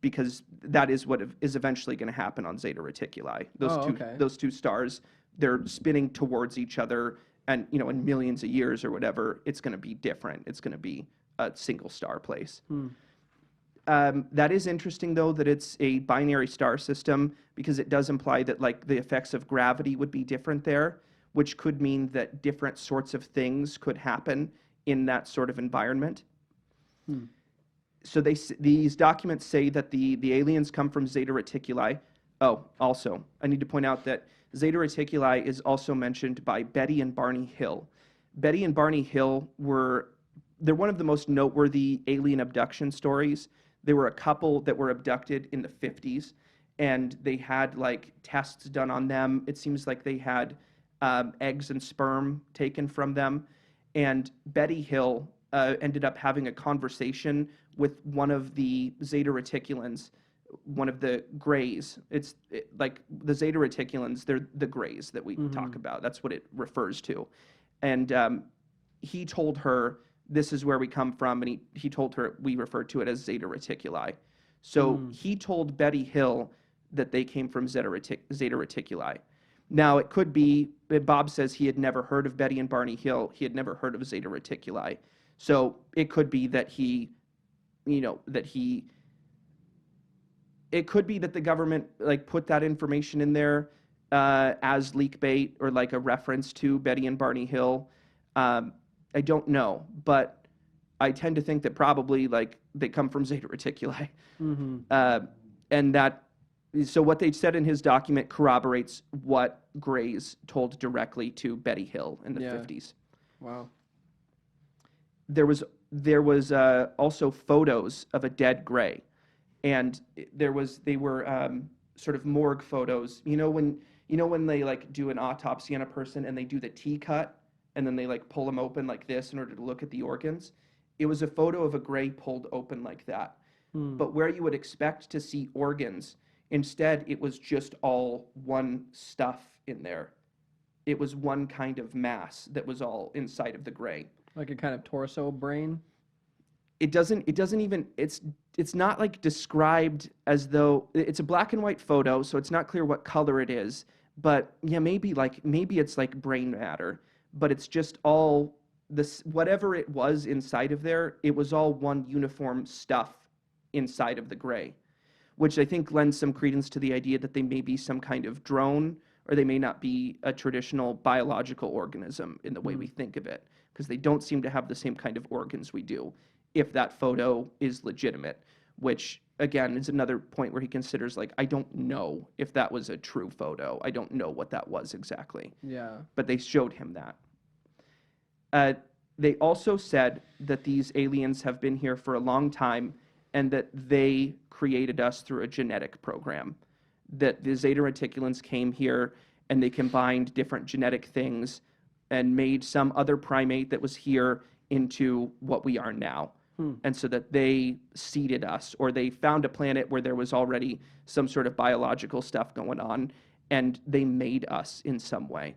because that is what is eventually going to happen on Zeta Reticuli. Those two stars, they're spinning towards each other, and in millions of years or whatever, it's going to be different. It's going to be a single star place. That is interesting, though, that it's a binary star system, because it does imply that like the effects of gravity would be different there, which could mean that different sorts of things could happen in that sort of environment. So these documents say that the aliens come from Zeta Reticuli. Oh, also, I need to point out that Zeta Reticuli is also mentioned by Betty and Barney Hill. Betty and Barney Hill they're one of the most noteworthy alien abduction stories. They were a couple that were abducted in the 50s, and they had like tests done on them. It seems like they had eggs and sperm taken from them. And Betty Hill ended up having a conversation with one of the Zeta Reticulans, one of the grays. Like the Zeta Reticulans, they're the grays that we talk about. That's what it refers to. And he told her, this is where we come from, and he told her we refer to it as Zeta Reticuli. So he told Betty Hill that they came from Zeta Reticuli. Now, it could be, Bob says he had never heard of Betty and Barney Hill. He had never heard of Zeta Reticuli. So it could be that it could be that the government like put that information in there as leak bait or like a reference to Betty and Barney Hill. I don't know, but I tend to think that probably like they come from Zeta Reticuli. So what they said in his document corroborates what Grays told directly to Betty Hill in the 50s. Wow. There was also photos of a dead gray, and they were sort of morgue photos. When they like do an autopsy on a person and they do the T cut and then they like pull them open like this in order to look at the organs. It was a photo of a gray pulled open like that. But where you would expect to see organs, instead it was just all one stuff in there. It was one kind of mass that was all inside of the gray. Like a kind of torso brain? It doesn't even, it's not like described as though, it's a black and white photo, so it's not clear what color it is, but yeah, maybe it's like brain matter, but it's just all this, whatever it was inside of there, it was all one uniform stuff inside of the gray, which I think lends some credence to the idea that they may be some kind of drone, or they may not be a traditional biological organism in the way we think of it, because they don't seem to have the same kind of organs we do, if that photo is legitimate, which, again, is another point where he considers, like, I don't know if that was a true photo. I don't know what that was exactly. Yeah. But they showed him that. They also said that these aliens have been here for a long time and that they created us through a genetic program, that the Zeta Reticulans came here and they combined different genetic things and made some other primate that was here into what we are now, And so that they seeded us, or they found a planet where there was already some sort of biological stuff going on, and they made us in some way,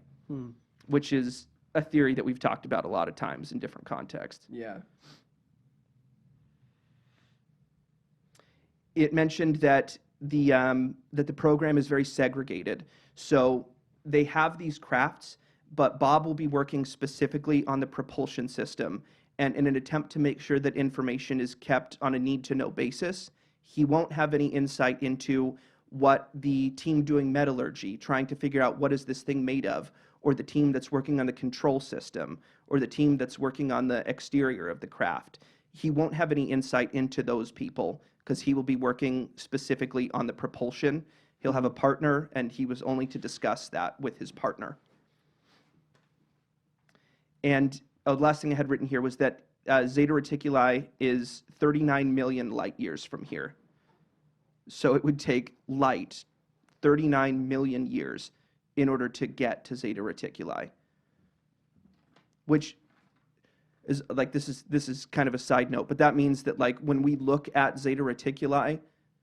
which is a theory that we've talked about a lot of times in different contexts. Yeah. It mentioned that the program is very segregated. So they have these crafts, but Bob will be working specifically on the propulsion system. And in an attempt to make sure that information is kept on a need-to-know basis, he won't have any insight into what the team doing metallurgy, trying to figure out what is this thing made of, or the team that's working on the control system, or the team that's working on the exterior of the craft. He won't have any insight into those people because he will be working specifically on the propulsion. He'll have a partner, and he was only to discuss that with his partner. And the last thing I had written here was that Zeta Reticuli is 39 million light years from here. So it would take light 39 million years in order to get to Zeta Reticuli, which is like, this is kind of a side note, but that means that like when we look at Zeta Reticuli,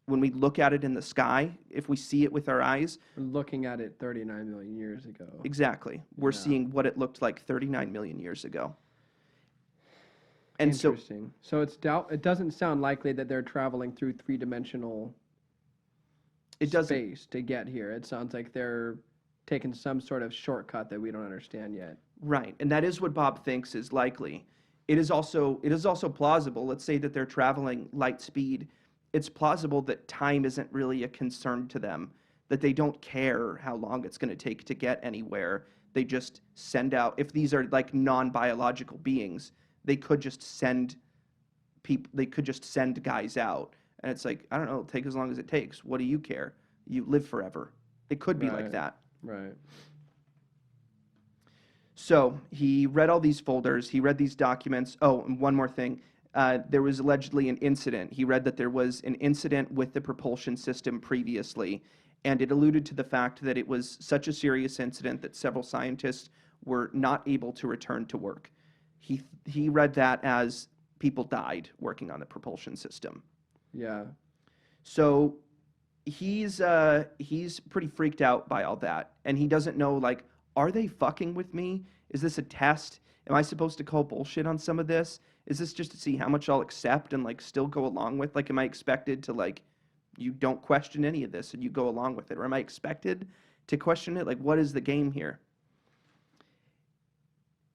when we look at it in the sky, if we see it with our eyes, We're looking at it 39 million years ago. exactly, we're Yeah. seeing what it looked like 39 million years ago. And so Interesting. So it doesn't sound likely that they're traveling through three-dimensional it doesn't, space to get here. It sounds like they're taking some sort of shortcut that we don't understand yet. right, and that is what Bob thinks is likely. It is also plausible, let's say that they're traveling light speed, it's plausible that time isn't really a concern to them, that they don't care how long it's going to take to get anywhere. They just send out, if these are like non-biological beings, they could just send guys out. And it's like, I don't know, it'll take as long as it takes. What do you care? You live forever. It could be like Right. that. Right. So he read all these folders. He read these documents. Oh, and one more thing. There was allegedly an incident. He read that there was an incident with the propulsion system previously, and it alluded to the fact that it was such a serious incident that several scientists were not able to return to work. He read that as people died working on the propulsion system. Yeah. So he's pretty freaked out by all that, and he doesn't know, like, are they fucking with me? Is this a test? Am I supposed to call bullshit on some of this? Is this just to see how much I'll accept and like still go along with? Like, am I expected to, like, you don't question any of this and you go along with it? Or am I expected to question it? Like, what is the game here?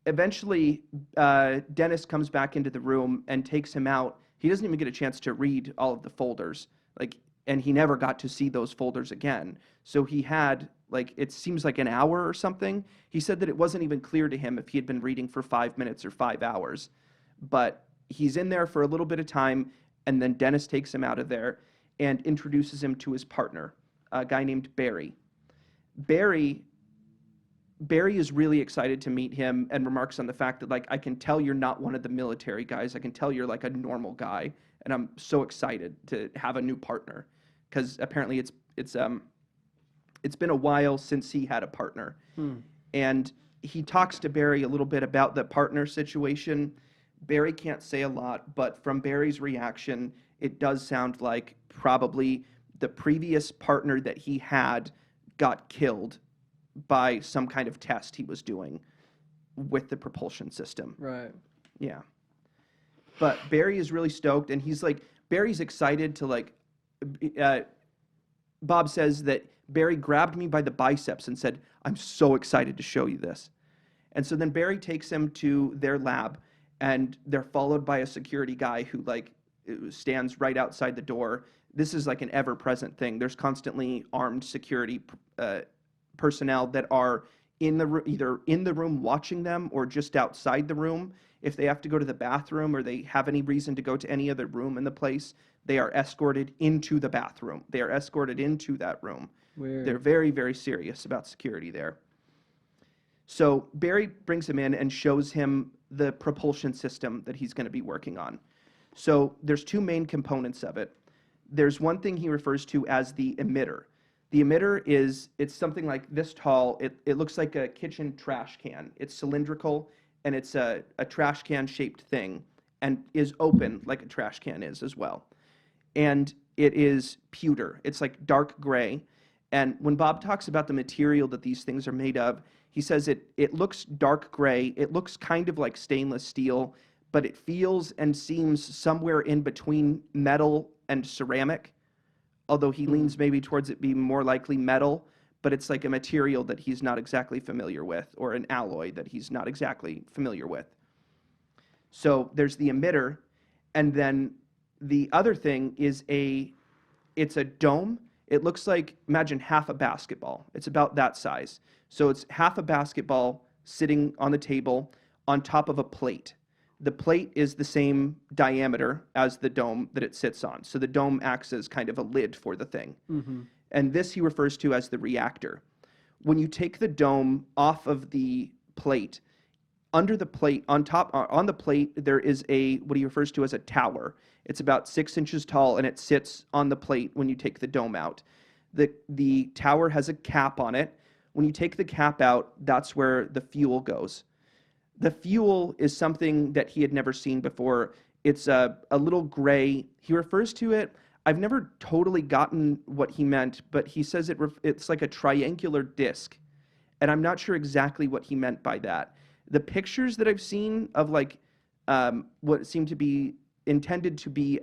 Eventually, Dennis comes back into the room and takes him out. He doesn't even get a chance to read all of the folders, like, and he never got to see those folders again. So he had, like, it seems like an hour or something. He said that it wasn't even clear to him if he had been reading for 5 minutes or 5 hours. But he's in there for a little bit of time, and then Dennis takes him out of there and introduces him to his partner, a guy named Barry. Barry is really excited to meet him and remarks on the fact that, like, I can tell you're not one of the military guys. I can tell you're like a normal guy, and I'm so excited to have a new partner, because apparently it's been a while since he had a partner. And he talks to Barry a little bit about the partner situation. Barry can't say a lot, but from Barry's reaction, it does sound like probably the previous partner that he had got killed by some kind of test he was doing with the propulsion system. Right. Yeah. But Barry is really stoked, and he's like, Barry's excited to, like, Bob says that Barry grabbed me by the biceps and said, I'm so excited to show you this. And so then Barry takes him to their lab, and they're followed by a security guy who, like, stands right outside the door. This is like an ever-present thing. There's constantly armed security personnel that are either in the room watching them or just outside the room. If they have to go to the bathroom or they have any reason to go to any other room in the place, they are escorted into the bathroom. They are escorted into that room. Weird. They're very, very serious about security there. So Barry brings him in and shows him the propulsion system that he's going to be working on. So there's two main components of it. There's one thing he refers to as the emitter. The emitter it's something like this tall. It looks like a kitchen trash can. It's cylindrical, and it's a trash can shaped thing. and is open like a trash can is as well. And it is pewter. It's like dark gray. And when Bob talks about the material that these things are made of, he says it looks dark gray. It looks kind of like stainless steel, but it feels and seems somewhere in between metal and ceramic, although he leans maybe towards it being more likely metal, but it's like a material that he's not exactly familiar with, or an alloy that he's not exactly familiar with. So there's the emitter, and then the other thing is it's a dome. It looks like, imagine half a basketball. It's about that size. So it's half a basketball sitting on the table on top of a plate. The plate is the same diameter as the dome that it sits on. So the dome acts as kind of a lid for the thing. And this he refers to as the reactor. When you take the dome off of the plate, under the plate, on the plate, there is what he refers to as a tower. It's about 6 inches tall, and it sits on the plate when you take the dome out. The tower has a cap on it. When you take the cap out, that's where the fuel goes. The fuel is something that he had never seen before. It's a little gray. He refers to it. I've never totally gotten what he meant, but he says it's like a triangular disc, and I'm not sure exactly what he meant by that. The pictures that I've seen of like what seem to be intended to be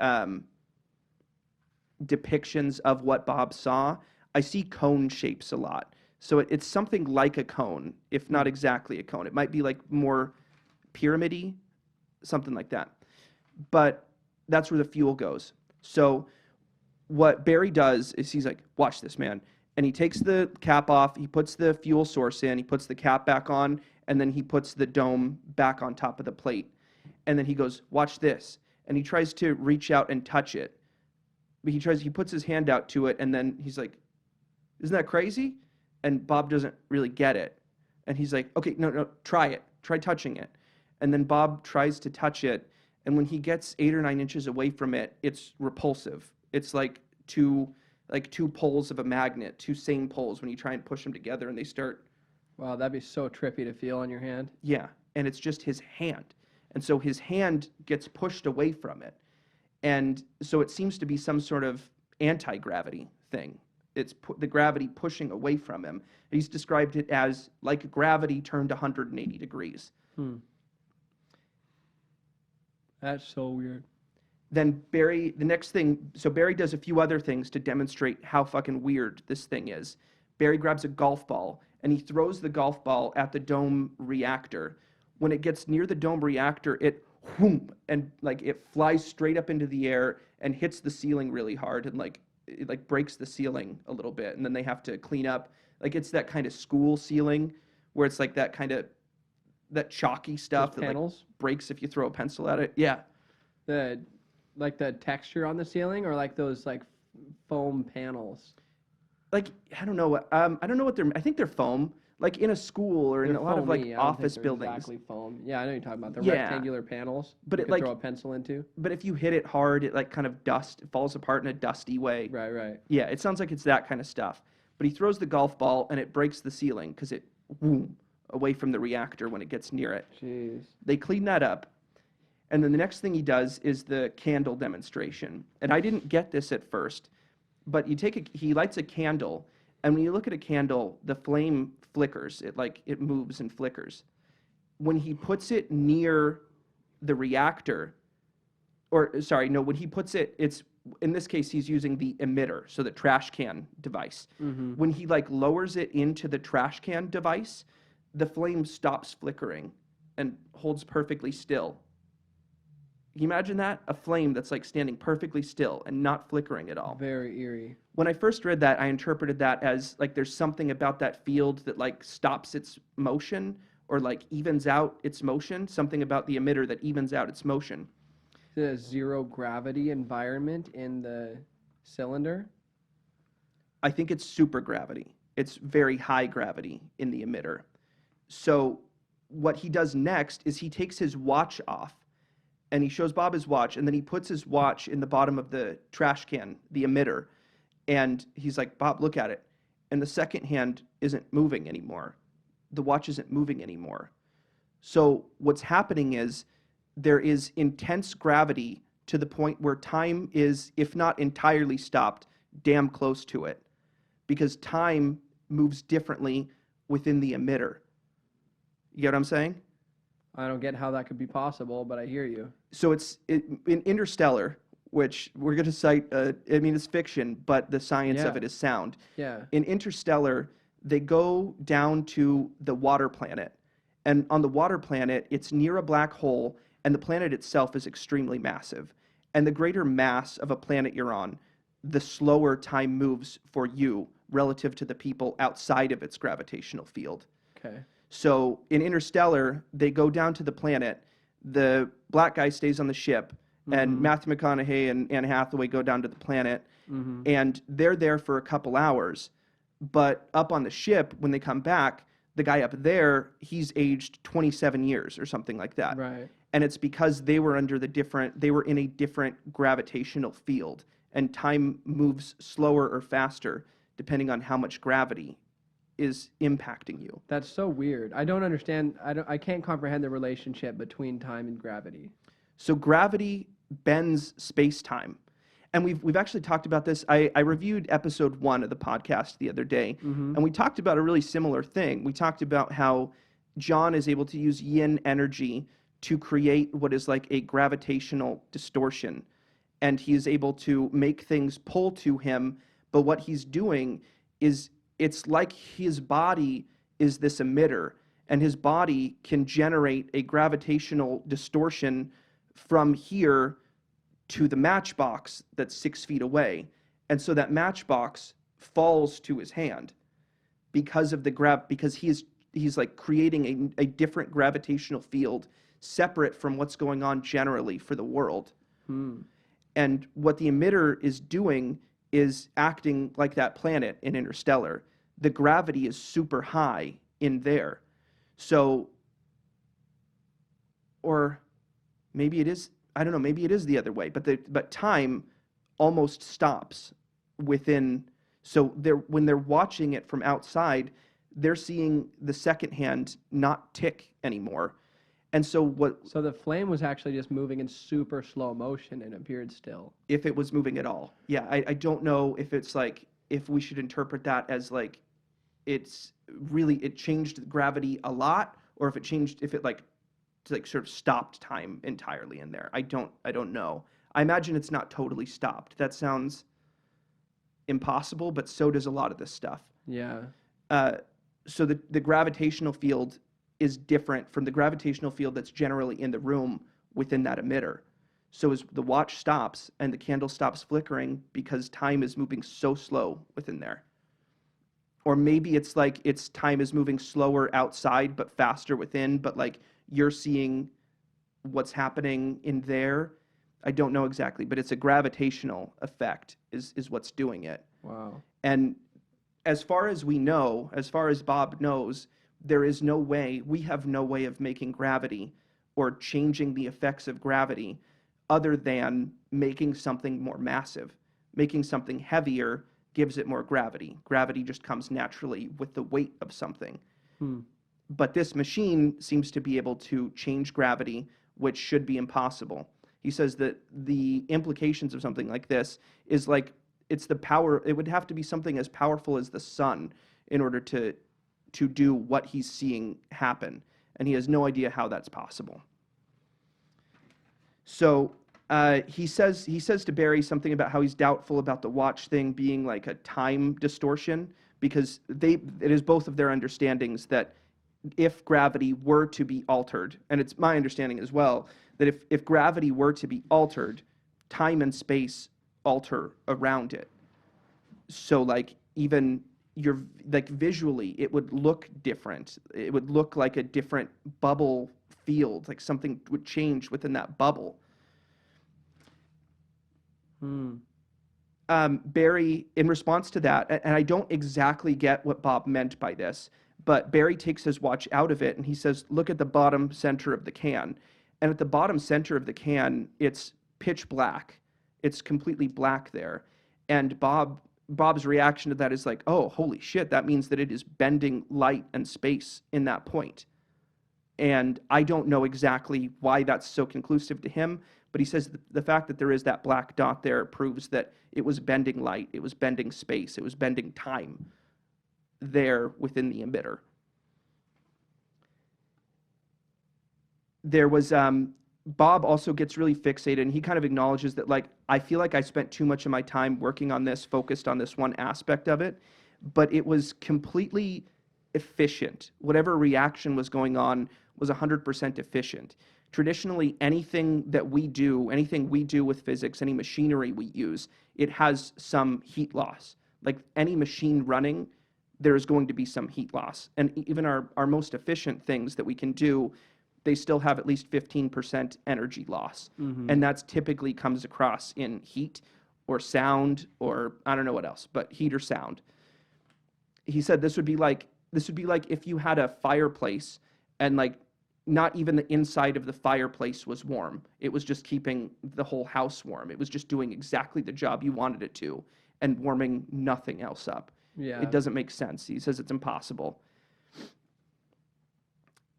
depictions of what Bob saw, I see cone shapes a lot. So it's something like a cone, if not exactly a cone. It might be like more pyramidy, something like that. But that's where the fuel goes. So what Barry does is he's like, watch this, man. And he takes the cap off, he puts the fuel source in, he puts the cap back on, and then he puts the dome back on top of the plate. And then he goes, watch this. And he tries to reach out and touch it. But he puts his hand out to it, and then he's like, isn't that crazy? And Bob doesn't really get it. And he's like, okay, no, try it. Try touching it. And then Bob tries to touch it, and when he gets 8 or 9 inches away from it, it's repulsive. It's like two poles of a magnet, two same poles when you try and push them together and they start. Wow, that'd be so trippy to feel on your hand. Yeah, and it's just his hand. And so his hand gets pushed away from it. And so it seems to be some sort of anti-gravity thing. It's the gravity pushing away from him. He's described it as like gravity turned 180 degrees. That's so weird. Then Barry does a few other things to demonstrate how fucking weird this thing is. Barry grabs a golf ball, and he throws the golf ball at the dome reactor. When it gets near the dome reactor, it whoom, and like it flies straight up into the air and hits the ceiling really hard, and it breaks the ceiling a little bit, and then they have to clean up. Like it's that kind of school ceiling where it's like that chalky stuff that like breaks if you throw a pencil at it. Yeah. The texture on the ceiling, or like those like foam panels? Like I don't know. I don't know what I think they're foam. Like in a school or in a lot of like office buildings. Exactly foam. Yeah, I know you're talking about the Yeah. rectangular panels. But you it could like throw a pencil into. But if you hit it hard, it like kind of it falls apart in a dusty way. Right. Yeah, it sounds like it's that kind of stuff. But he throws the golf ball and it breaks the ceiling because it whoom away from the reactor when it gets near it. Jeez. They clean that up. And then the next thing he does is the candle demonstration. And I didn't get this at first, but he lights a candle, and when you look at a candle, the flame flickers. It moves and flickers. When he puts it near the reactor, when he puts it, in this case, he's using the emitter, so the trash can device. Mm-hmm. When he lowers it into the trash can device, the flame stops flickering and holds perfectly still. Can you imagine that? A flame that's standing perfectly still and not flickering at all. Very eerie. When I first read that, I interpreted that as there's something about that field that stops its motion or evens out its motion, something about the emitter that evens out its motion. Is it a zero gravity environment in the cylinder? I think it's super gravity. It's very high gravity in the emitter. So what he does next is he takes his watch off, and he shows Bob his watch, and then he puts his watch in the bottom of the trash can, the emitter, and he's like, Bob, look at it. And the second hand isn't moving anymore. The watch isn't moving anymore. So what's happening is there is intense gravity to the point where time is, if not entirely stopped, damn close to it, because time moves differently within the emitter. You get what I'm saying? I don't get how that could be possible, but I hear you. So in Interstellar, which we're going to cite, I mean, it's fiction, but the science of Yeah. it is sound. Yeah. In Interstellar, they go down to the water planet. And on the water planet, it's near a black hole, and the planet itself is extremely massive. And the greater mass of a planet you're on, the slower time moves for you relative to the people outside of its gravitational field. Okay. So in Interstellar, they go down to the planet. The black guy stays on the ship, and Matthew McConaughey and Anne Hathaway go down to the planet, and they're there for a couple hours. But up on the ship, when they come back, the guy up there, he's aged 27 years or something like that. Right. And it's because they were they were in a different gravitational field, and time moves slower or faster depending on how much gravity is impacting you. That's so weird. I don't understand. I can't comprehend the relationship between time and gravity. So gravity bends space-time. And we've actually talked about this. I reviewed episode 1 of the podcast the other day, and we talked about a really similar thing. We talked about how John is able to use yin energy to create what is like a gravitational distortion, and he is able to make things pull to him, but what he's doing is it's like his body is this emitter, and his body can generate a gravitational distortion from here to the matchbox that's 6 feet away. And so that matchbox falls to his hand because of because he's like creating a different gravitational field separate from what's going on generally for the world. And what the emitter is doing is acting like that planet in Interstellar. The gravity is super high in there. So, or maybe it is, I don't know, maybe it is the other way, but time almost stops within, so when they're watching it from outside, they're seeing the second hand not tick anymore. And so So the flame was actually just moving in super slow motion and appeared still. if it was moving at all. Yeah, I don't know if it's like, if we should interpret that as like, it changed gravity a lot, or if it like sort of stopped time entirely in there. I don't know. I imagine it's not totally stopped. That sounds impossible, but so does a lot of this stuff. Yeah. So the gravitational field is different from the gravitational field that's generally in the room within that emitter. So as the watch stops and the candle stops flickering because time is moving so slow within there. Or maybe it's like time is moving slower outside but faster within, but like you're seeing what's happening in there. I don't know exactly, but it's a gravitational effect is what's doing it. Wow. And as far as we know, as far as Bob knows, we have no way of making gravity or changing the effects of gravity other than making something more massive. Making something heavier gives it more gravity. Gravity just comes naturally with the weight of something. But this machine seems to be able to change gravity, which should be impossible. He says that the implications of something like this is like it would have to be something as powerful as the sun in order to do what he's seeing happen. And he has no idea how that's possible. So he says to Barry something about how he's doubtful about the watch thing being like a time distortion, because it is both of their understandings that if gravity were to be altered, and it's my understanding as well, that if gravity were to be altered, time and space alter around it. So like even visually, it would look different. It would look like a different bubble field, like something would change within that bubble. Barry, in response to that, and I don't exactly get what Bob meant by this, but Barry takes his watch out of it and he says, look at the bottom center of the can. And at the bottom center of the can, it's pitch black. It's completely black there. And Bob's reaction to that is like, oh, holy shit, that means that it is bending light and space in that point. And I don't know exactly why that's so conclusive to him, but he says the fact that there is that black dot there proves that it was bending light, it was bending space, it was bending time there within the emitter. There was Bob also gets really fixated, and he kind of acknowledges that, like, I feel like I spent too much of my time working on this, focused on this one aspect of it, but it was completely efficient. Whatever reaction was going on was 100% efficient. Traditionally, anything we do with physics, any machinery we use, it has some heat loss. Like any machine running, there's going to be some heat loss. And even our most efficient things that we can do, they still have at least 15% energy loss. And that's typically comes across in heat or sound, or I don't know what else, but heat or sound. He said this would be like if you had a fireplace and like not even the inside of the fireplace was warm. It was just keeping the whole house warm. It was just doing exactly the job you wanted it to and warming nothing else up. Yeah. It doesn't make sense. He says it's impossible.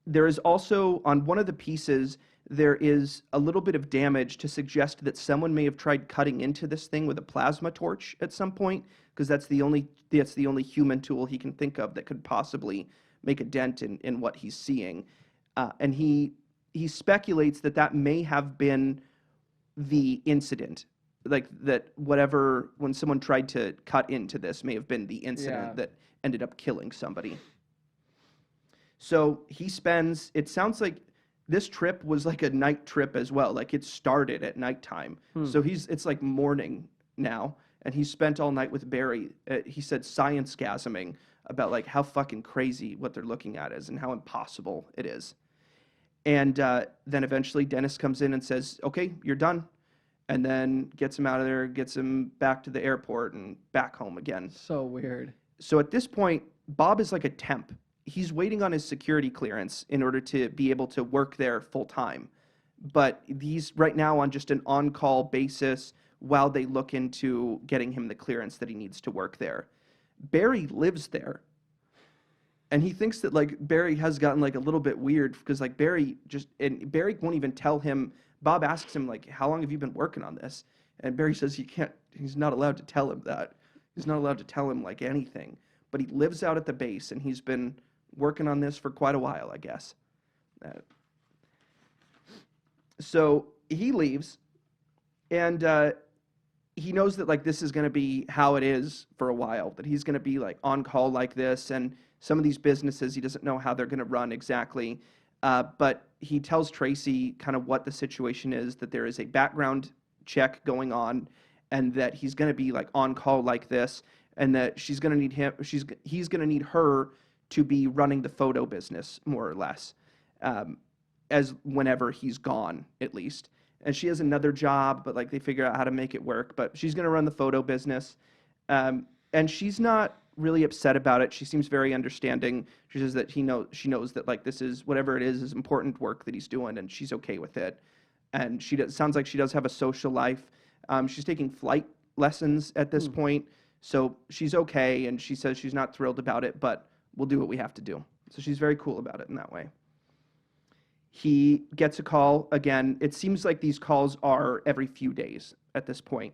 There is also, on one of the pieces, there is a little bit of damage to suggest that someone may have tried cutting into this thing with a plasma torch at some point, because that's the only human tool he can think of that could possibly make a dent in what he's seeing. And he speculates that may have been the incident, like that whatever, when someone tried to cut into this may have been the incident that ended up killing somebody. So it sounds like this trip was like a night trip as well. Like it started at nighttime. So it's like morning now, and he spent all night with Barry. He said science-gasming about like how fucking crazy what they're looking at is and how impossible it is. And then eventually Dennis comes in and says, okay, you're done. And then gets him out of there, gets him back to the airport and back home again. So weird. So at this point, Bob is like a temp. He's waiting on his security clearance in order to be able to work there full time. But he's right now on just an on-call basis while they look into getting him the clearance that he needs to work there. Barry lives there. And he thinks that like Barry has gotten like a little bit weird because like Barry won't even tell him. Bob asks him like, how long have you been working on this? And Barry says he's not allowed to tell him that. He's not allowed to tell him like anything. But he lives out at the base and he's been working on this for quite a while, I guess. So he leaves, and he knows that like this is going to be how it is for a while, that he's going to be like on call like this, and some of these businesses he doesn't know how they're going to run exactly, but he tells Tracy kind of what the situation is, that there is a background check going on, and that he's going to be like on call like this, and that he's going to need her to be running the photo business, more or less, as whenever he's gone, at least. And she has another job, but like they figure out how to make it work. But she's going to run the photo business, and she's not really upset about it. She seems very understanding. She says that she knows that like this is whatever it is important work that he's doing, and she's okay with it. And sounds like she does have a social life. She's taking flight lessons at this point, so she's okay. And she says she's not thrilled about it, but we'll do what we have to do. So she's very cool about it in that way. He gets a call again. It seems like these calls are every few days at this point.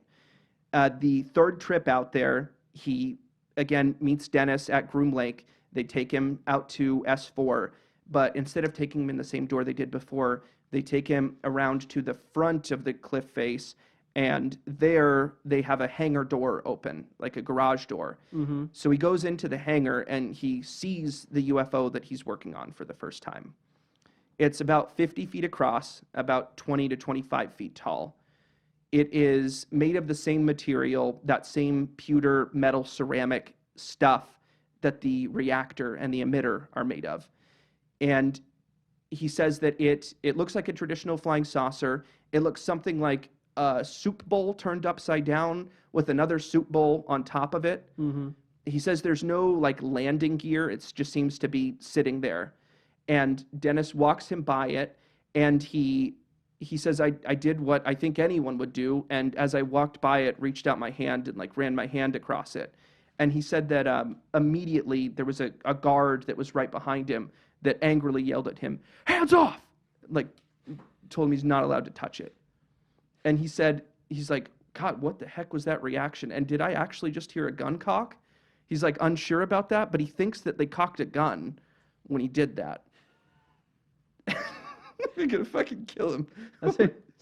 The third trip out there, he again meets Dennis at Groom Lake. They take him out to S4, but instead of taking him in the same door they did before, they take him around to the front of the cliff face, and there they have a hangar door open, like a garage door. So he goes into the hangar and he sees the UFO that he's working on for the first time. It's about 50 feet across, about 20 to 25 feet tall. It is made of the same material, that same pewter metal ceramic stuff that the reactor and the emitter are made of. And he says that it looks like a traditional flying saucer. It looks something like a soup bowl turned upside down with another soup bowl on top of it. He says there's no like landing gear. It just seems to be sitting there. And Dennis walks him by it, and he says, I did what I think anyone would do, and as I walked by it, reached out my hand and like ran my hand across it. And he said that immediately there was a guard that was right behind him that angrily yelled at him, "Hands off!" Like, told him he's not allowed to touch it. And he said, he's like, "God, what the heck was that reaction? And did I actually just hear a gun cock?" He's like unsure about that, but he thinks that they cocked a gun when he did that. They're gonna fucking kill him. It's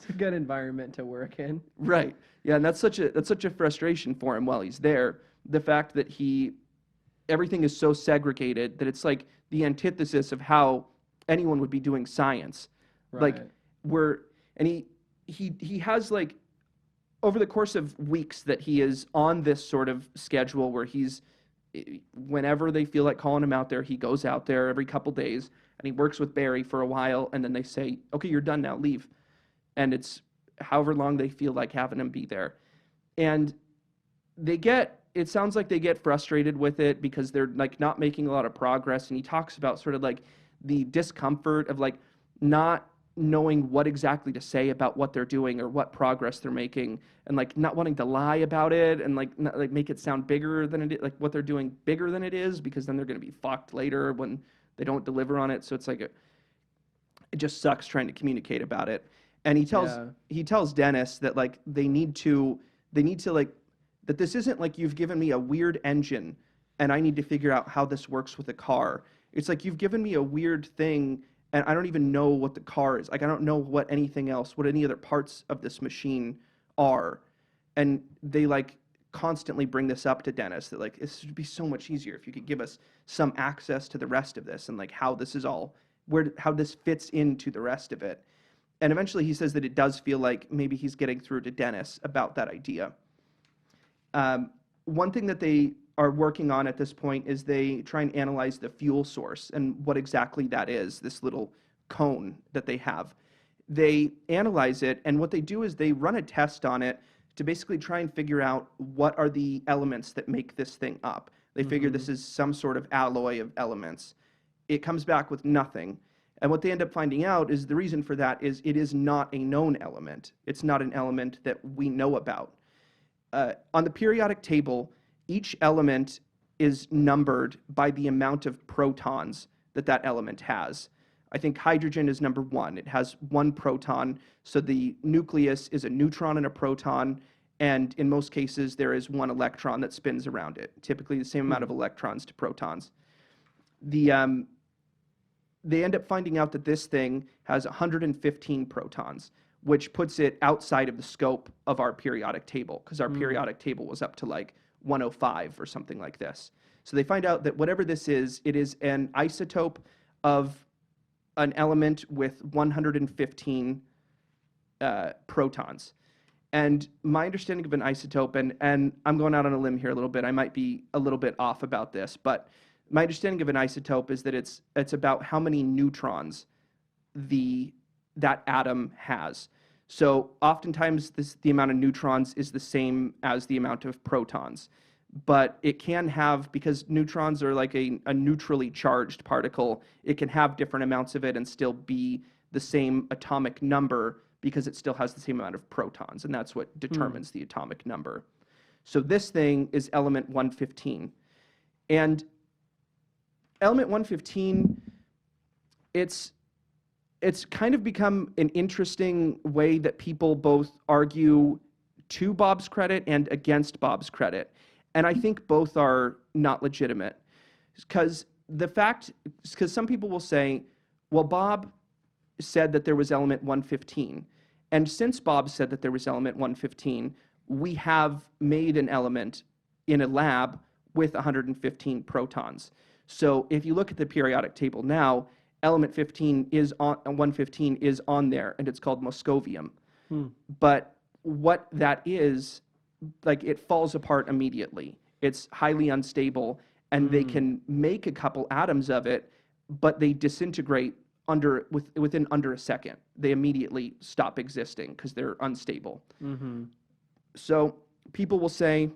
a good environment to work in. Right. Yeah, and that's such a frustration for him while he's there. The fact that everything is so segregated that it's like the antithesis of how anyone would be doing science. Right. Like he has like over the course of weeks that he is on this sort of schedule where whenever they feel like calling him out there, he goes out there every couple days and he works with Barry for a while, and then they say, "Okay, you're done now, leave." And it's however long they feel like having him be there. And it sounds like they get frustrated with it because they're like not making a lot of progress. And he talks about sort of like the discomfort of like not knowing what exactly to say about what they're doing or what progress they're making, and like not wanting to lie about it and like not, like make it sound bigger than it is, like what they're doing bigger than it is, because then they're going to be fucked later when they don't deliver on it. So it's like it just sucks trying to communicate about it. And he tells Dennis that like they need to like that this isn't like you've given me a weird engine and I need to figure out how this works with a car. It's like you've given me a weird thing and I don't even know what the car is. Like I don't know what anything else, what any other parts of this machine are. And they like constantly bring this up to Dennis that like this would be so much easier if you could give us some access to the rest of this and like how this is all how this fits into the rest of it. And eventually he says that it does feel like maybe he's getting through to Dennis about that idea. One thing that they are working on at this point is they try and analyze the fuel source and what exactly that is, this little cone that they have. They analyze it, and what they do is they run a test on it to basically try and figure out what are the elements that make this thing up. They figure this is some sort of alloy of elements. It comes back with nothing. And what they end up finding out is the reason for that is it is not a known element. It's not an element that we know about. On the periodic table, each element is numbered by the amount of protons that element has. I think hydrogen is number 1. It has 1 proton, so the nucleus is a neutron and a proton, and in most cases there is 1 electron that spins around it, typically the same amount of electrons to protons. They end up finding out that this thing has 115 protons, which puts it outside of the scope of our periodic table, because our periodic table was up to like 105 or something like this. So they find out that whatever this is, it is an isotope of an element with 115 protons. And my understanding of an isotope, and I'm going out on a limb here a little bit, I might be a little bit off about this, but my understanding of an isotope is that it's about how many neutrons that atom has. So oftentimes the amount of neutrons is the same as the amount of protons. But it can have, because neutrons are like a neutrally charged particle, it can have different amounts of it and still be the same atomic number because it still has the same amount of protons, and that's what determines the atomic number. So this thing is element 115. And element 115, it's kind of become an interesting way that people both argue to Bob's credit and against Bob's credit. And I think both are not legitimate. Because some people will say, well, Bob said that there was element 115. And since Bob said that there was element 115, we have made an element in a lab with 115 protons. So if you look at the periodic table now, element 115 is on there, and it's called moscovium. But what that is, like, it falls apart immediately. It's highly unstable, and they can make a couple atoms of it, but they disintegrate within under a second. They immediately stop existing because they're unstable. So people will say,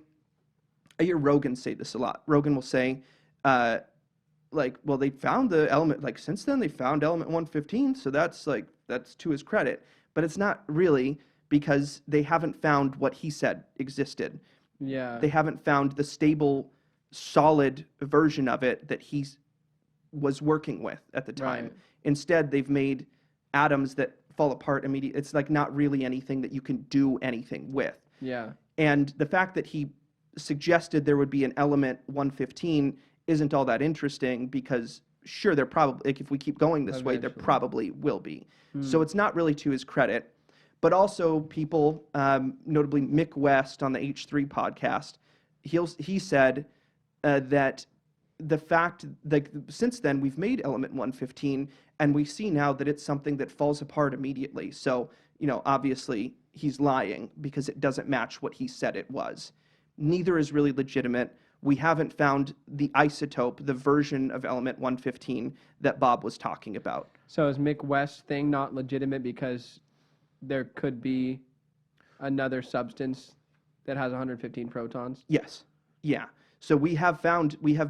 I hear Rogan say this a lot. Rogan will say, well, they found the element, like, since then they found element 115, so that's to his credit. But it's not really, because they haven't found what he said existed. Yeah. They haven't found the stable solid version of it that he was working with at the time. Right. Instead, they've made atoms that fall apart immediately. It's like not really anything that you can do anything with. Yeah. And the fact that he suggested there would be an element 115 isn't all that interesting because sure, there probably, like if we keep going this way, there Eventually. probably will be. So it's not really to his credit. But also people, notably Mick West on the H3 podcast, he said that the fact that since then we've made element 115 and we see now that it's something that falls apart immediately. So, obviously he's lying because it doesn't match what he said it was. Neither is really legitimate. We haven't found the isotope, the version of element 115 that Bob was talking about. So is Mick West's thing not legitimate because there could be another substance that has 115 protons? Yes. Yeah. So we have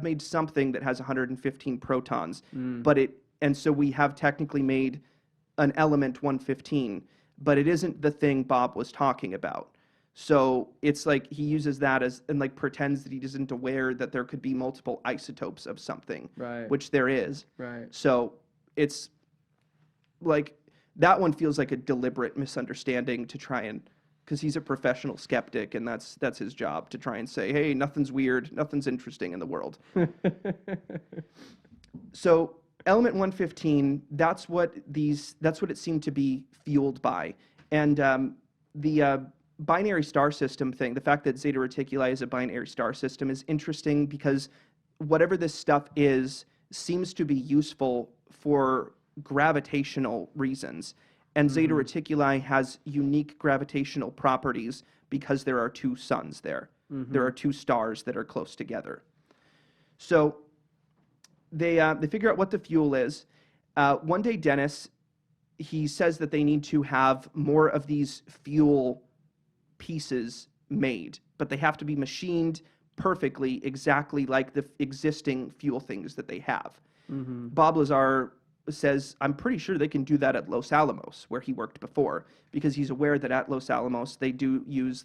made something that has 115 protons, and so we have technically made an element 115, but it isn't the thing Bob was talking about. So it's like he uses that and like pretends that he isn't aware that there could be multiple isotopes of something, Right. which there is. Right. So it's like that one feels like a deliberate misunderstanding to try and, because he's a professional skeptic and that's his job to try and say, hey, nothing's weird, nothing's interesting in the world. So element 115, that's what it seemed to be fueled by. And the binary star system thing, the fact that Zeta Reticuli is a binary star system is interesting because whatever this stuff is seems to be useful for gravitational reasons. And Zeta Reticuli has unique gravitational properties because there are two suns there. There are two stars that are close together. So they figure out what the fuel is. One day, Dennis, he says that they need to have more of these fuel pieces made, but they have to be machined perfectly, exactly like the existing fuel things that they have. Bob Lazar says, I'm pretty sure they can do that at Los Alamos, where he worked before, because he's aware that at Los Alamos they do use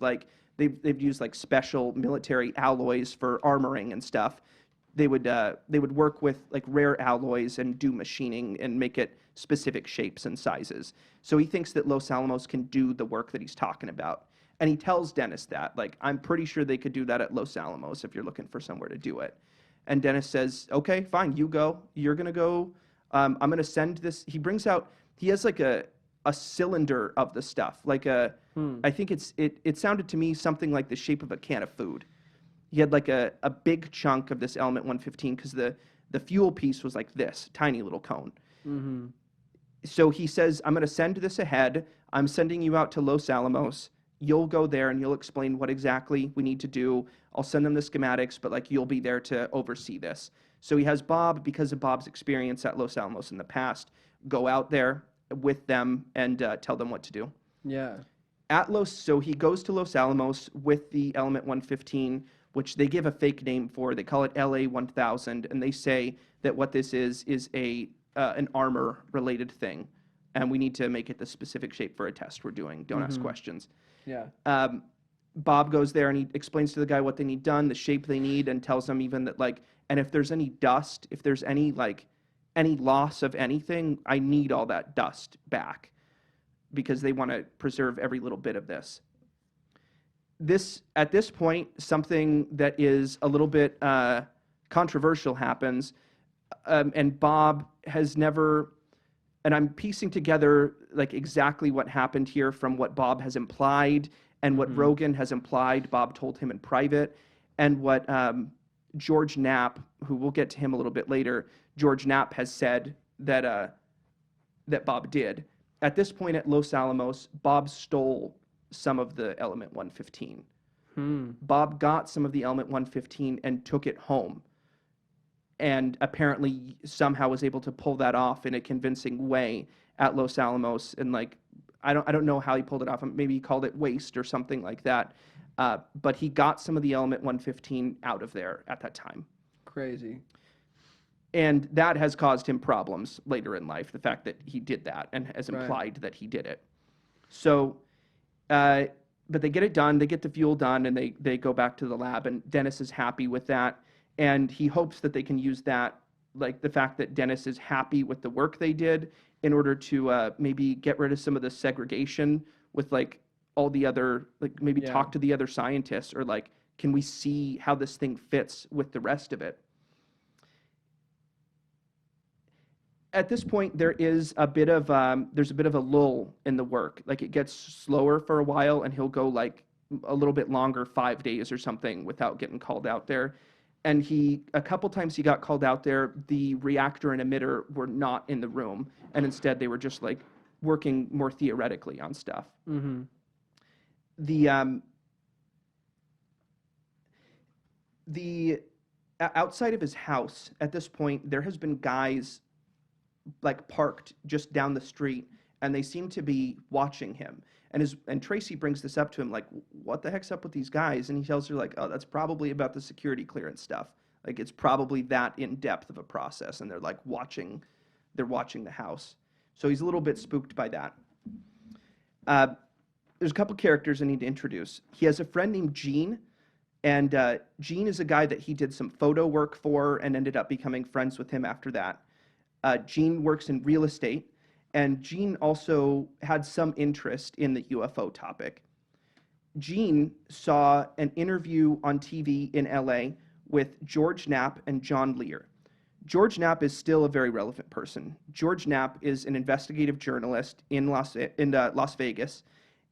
they've used like special military alloys for armoring and stuff. They would work with like rare alloys and do machining and make it specific shapes and sizes. So he thinks that Los Alamos can do the work that he's talking about. And he tells Dennis that, like, I'm pretty sure they could do that at Los Alamos if you're looking for somewhere to do it. And Dennis says, okay, fine, you go. You're going to go. I'm going to send this. He has like a cylinder of the stuff. Like I think it sounded to me something like the shape of a can of food. He had like a big chunk of this element 115 because the fuel piece was like this, tiny little cone. So he says, I'm going to send this ahead. I'm sending you out to Los Alamos. You'll go there and you'll explain what exactly we need to do. I'll send them the schematics, but like you'll be there to oversee this. So he has Bob, because of Bob's experience at Los Alamos in the past, go out there with them and tell them what to do. Yeah. So he goes to Los Alamos with the element 115, which they give a fake name for. They call it LA 1000, and they say that what this is an armor-related thing, and we need to make it the specific shape for a test we're doing. Don't ask questions. Yeah. Bob goes there and he explains to the guy what they need done, the shape they need, and tells them even that like, and if there's any dust, if there's any loss of anything, I need all that dust back because they want to preserve every little bit of this. At this point, something that is a little bit controversial happens, and Bob has never, and I'm piecing together like exactly what happened here from what Bob has implied and what Rogan has implied Bob told him in private, and what George Knapp, who we'll get to him a little bit later, George Knapp has said that Bob did. At this point at Los Alamos, Bob stole some of the element 115. Bob got some of the element 115 and took it home, and apparently somehow was able to pull that off in a convincing way at Los Alamos. And like, I don't know how he pulled it off. Maybe he called it waste or something like that. But he got some of the element 115 out of there at that time. Crazy. And that has caused him problems later in life, the fact that he did that and has implied Right. that he did it. So, but they get it done, they get the fuel done, and they go back to the lab, and Dennis is happy with that. and he hopes that they can use that, like the fact that Dennis is happy with the work they did, in order to maybe get rid of some of the segregation with like all the other, like maybe Yeah. talk to the other scientists, or like, can we see how this thing fits with the rest of it? At this point, there's a bit of a lull in the work. Like it gets slower for a while, and he'll go like a little bit longer, 5 days or something, without getting called out there. And a couple times he got called out there, the reactor and emitter were not in the room, and instead they were just like working more theoretically on stuff. Mm-hmm. The the outside of his house at this point, there has been guys like parked just down the street, and they seem to be watching him. And Tracy brings this up to him, like, what the heck's up with these guys? And he tells her, like, oh, that's probably about the security clearance stuff. Like, it's probably that in depth of a process, and they're like they're watching the house. So he's a little bit spooked by that. There's a couple characters I need to introduce. He has a friend named Gene, and Gene is a guy that he did some photo work for and ended up becoming friends with him after that. Gene works in real estate, and Gene also had some interest in the UFO topic. Gene saw an interview on TV in LA with George Knapp and John Lear. George Knapp is still a very relevant person. George Knapp is an investigative journalist in Las Vegas,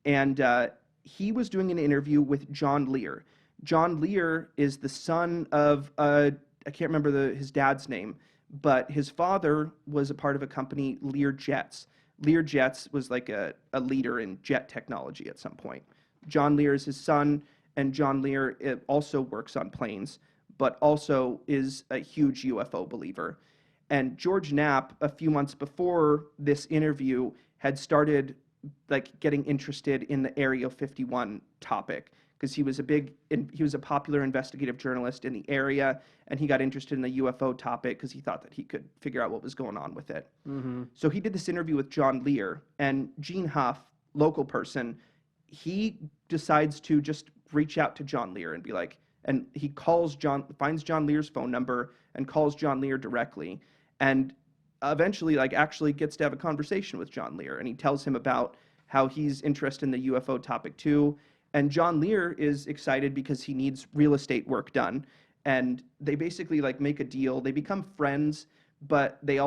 and he was doing an interview with John Lear. John Lear is the son of, I can't remember his dad's name, but his father was a part of a company, Lear Jets. Lear Jets was like a leader in jet technology at some point. John Lear is his son, and John Lear also works on planes, but also is a huge UFO believer. And George Knapp, a few months before this interview, had started like getting interested in the Area 51 topic, because he was a popular investigative journalist in the area, and he got interested in the UFO topic because he thought that he could figure out what was going on with it. Mm-hmm. So he did this interview with John Lear, and Gene Huff, local person, he decides to just reach out to John Lear and be like, and he finds John Lear's phone number and calls John Lear directly, and eventually like actually gets to have a conversation with John Lear, and he tells him about how he's interested in the UFO topic too. And John Lear is excited because he needs real estate work done. And they basically like make a deal. They become friends, but they're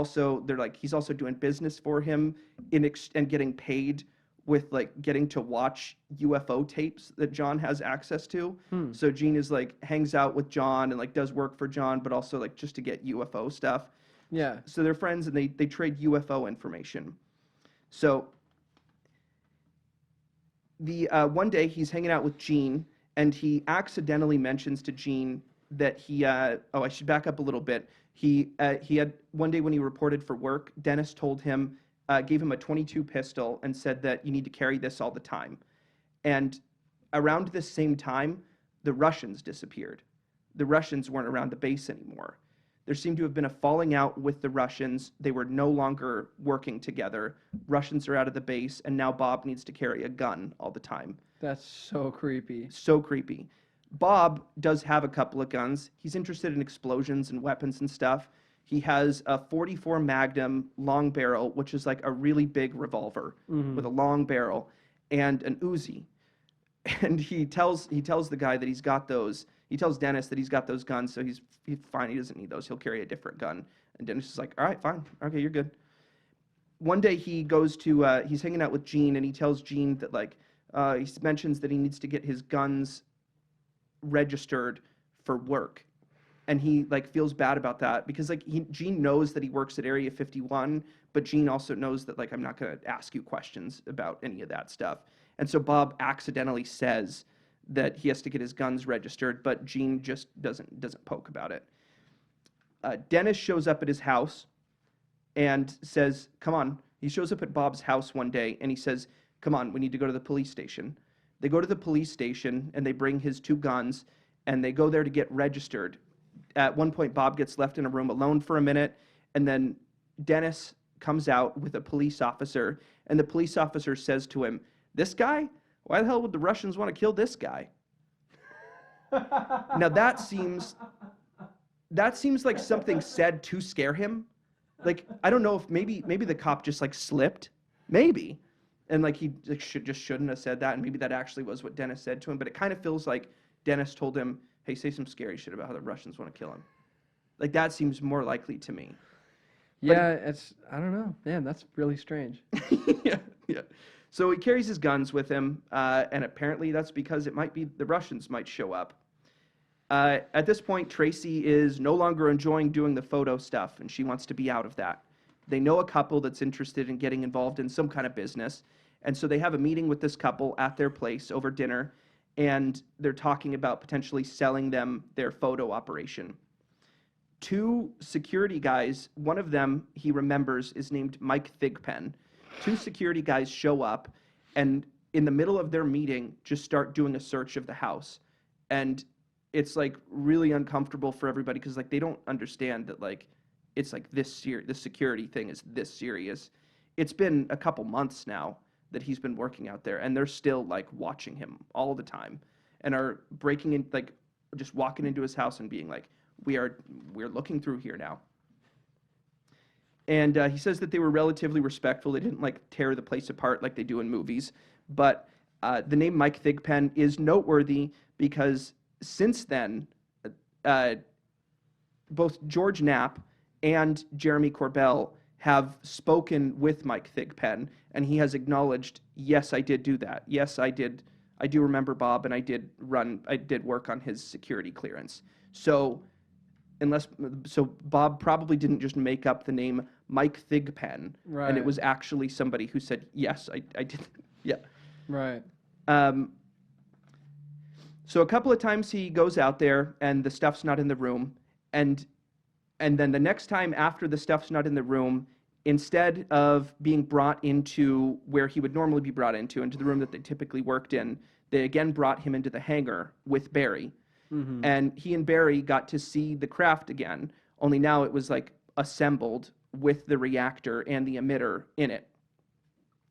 like, he's also doing business for him and getting paid with like getting to watch UFO tapes that John has access to. So Gene is like hangs out with John and like does work for John, but also like just to get UFO stuff. Yeah. So they're friends, and they trade UFO information. So the one day he's hanging out with Gene, and he accidentally mentions to Gene that I should back up a little bit. He had one day when he reported for work, Dennis told him, gave him a .22 pistol and said that you need to carry this all the time. And around this same time, the Russians disappeared. The Russians weren't around the base anymore. There seemed to have been a falling out with the Russians. They were no longer working together. Russians are out of the base, and now Bob needs to carry a gun all the time. That's so creepy. So creepy. Bob does have a couple of guns. He's interested in explosions and weapons and stuff. He has a .44 Magnum long barrel, which is like a really big revolver with a long barrel, and an Uzi. And he tells the guy that he's got those. He tells Dennis that he's got those guns, so he's fine. He doesn't need those. He'll carry a different gun. And Dennis is like, all right, fine. Okay, you're good. One day he goes to, he's hanging out with Gene, and he tells Gene that, like, he mentions that he needs to get his guns registered for work. And he, like, feels bad about that because, like, Gene knows that he works at Area 51, but Gene also knows that, like, I'm not going to ask you questions about any of that stuff. And so Bob accidentally says that he has to get his guns registered, but Gene just doesn't poke about it. Dennis shows up at his house and says, come on. He shows up at Bob's house one day, and he says, come on, we need to go to the police station. They go to the police station, and they bring his 2 guns, and they go there to get registered. At one point, Bob gets left in a room alone for a minute, and then Dennis comes out with a police officer, and the police officer says to him, this guy? Why the hell would the Russians want to kill this guy? Now that seems that seems like something said to scare him. Like, I don't know if maybe the cop just like slipped, maybe, and like he like, shouldn't have said that, and maybe that actually was what Dennis said to him. But it kind of feels like Dennis told him, "Hey, say some scary shit about how the Russians want to kill him." Like that seems more likely to me. But Yeah, I don't know. Man, that's really strange. yeah, yeah. So he carries his guns with him, and apparently that's because it might be the Russians might show up. At this point, Tracy is no longer enjoying doing the photo stuff, and she wants to be out of that. They know a couple that's interested in getting involved in some kind of business, and so they have a meeting with this couple at their place over dinner, and they're talking about potentially selling them their photo operation. Two security guys, one of them he remembers is named Mike Thigpen. Two security guys show up and in the middle of their meeting just start doing a search of the house. And it's like really uncomfortable for everybody because like they don't understand that like it's like this security thing is this serious. It's been a couple months now that he's been working out there and they're still like watching him all the time and are breaking in like just walking into his house and being like we're looking through here now. And he says that they were relatively respectful. They didn't like tear the place apart like they do in movies. But the name Mike Thigpen is noteworthy because since then, both George Knapp and Jeremy Corbell have spoken with Mike Thigpen, and he has acknowledged, yes, I did do that. Yes, I did. I do remember Bob, and I did work on his security clearance. So Bob probably didn't just make up the name Mike Thigpen, Right. and it was actually somebody who said, yes, I did. Yeah. Right. So a couple of times he goes out there and the stuff's not in the room, and then the next time after the stuff's not in the room, instead of being brought into where he would normally be brought into the room that they typically worked in, they again brought him into the hangar with Barry. Mm-hmm. And he and Barry got to see the craft again, only now it was like assembled with the reactor and the emitter in it.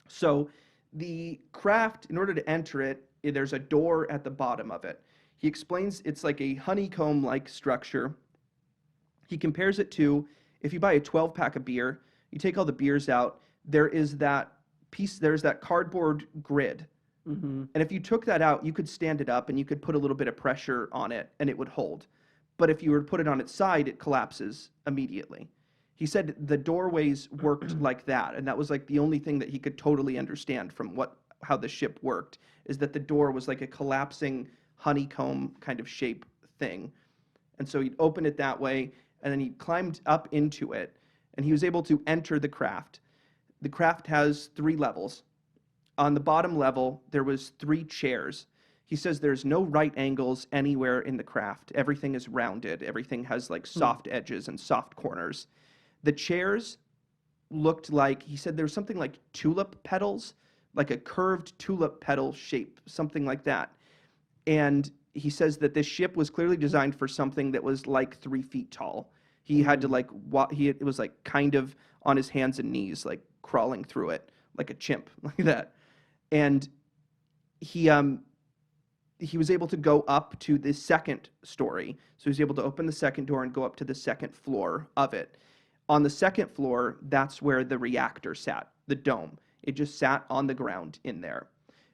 So the craft, in order to enter it, there's a door at the bottom of it. He explains it's like a honeycomb-like structure. He compares it to, if you buy a 12-pack of beer, you take all the beers out, there's that cardboard grid. Mm-hmm. And if you took that out, you could stand it up and you could put a little bit of pressure on it and it would hold. But if you were to put it on its side, it collapses immediately. He said the doorways worked like that, and that was like the only thing that he could totally understand from how the ship worked, is that the door was like a collapsing honeycomb kind of shape thing. And so he'd open it that way, and then he climbed up into it, and he was able to enter the craft. The craft has 3 levels. On the bottom level, there was 3 chairs. He says there's no right angles anywhere in the craft. Everything is rounded. Everything has like soft edges and soft corners. The chairs looked like, he said there was something like tulip petals, like a curved tulip petal shape, something like that. And he says that this ship was clearly designed for something that was like 3 feet tall. He had to like, it was like kind of on his hands and knees, like crawling through it, like a chimp, like that. And he was able to go up to the second story. So he was able to open the second door and go up to the second floor of it. On the second floor, that's where the reactor sat, the dome. It just sat on the ground in there.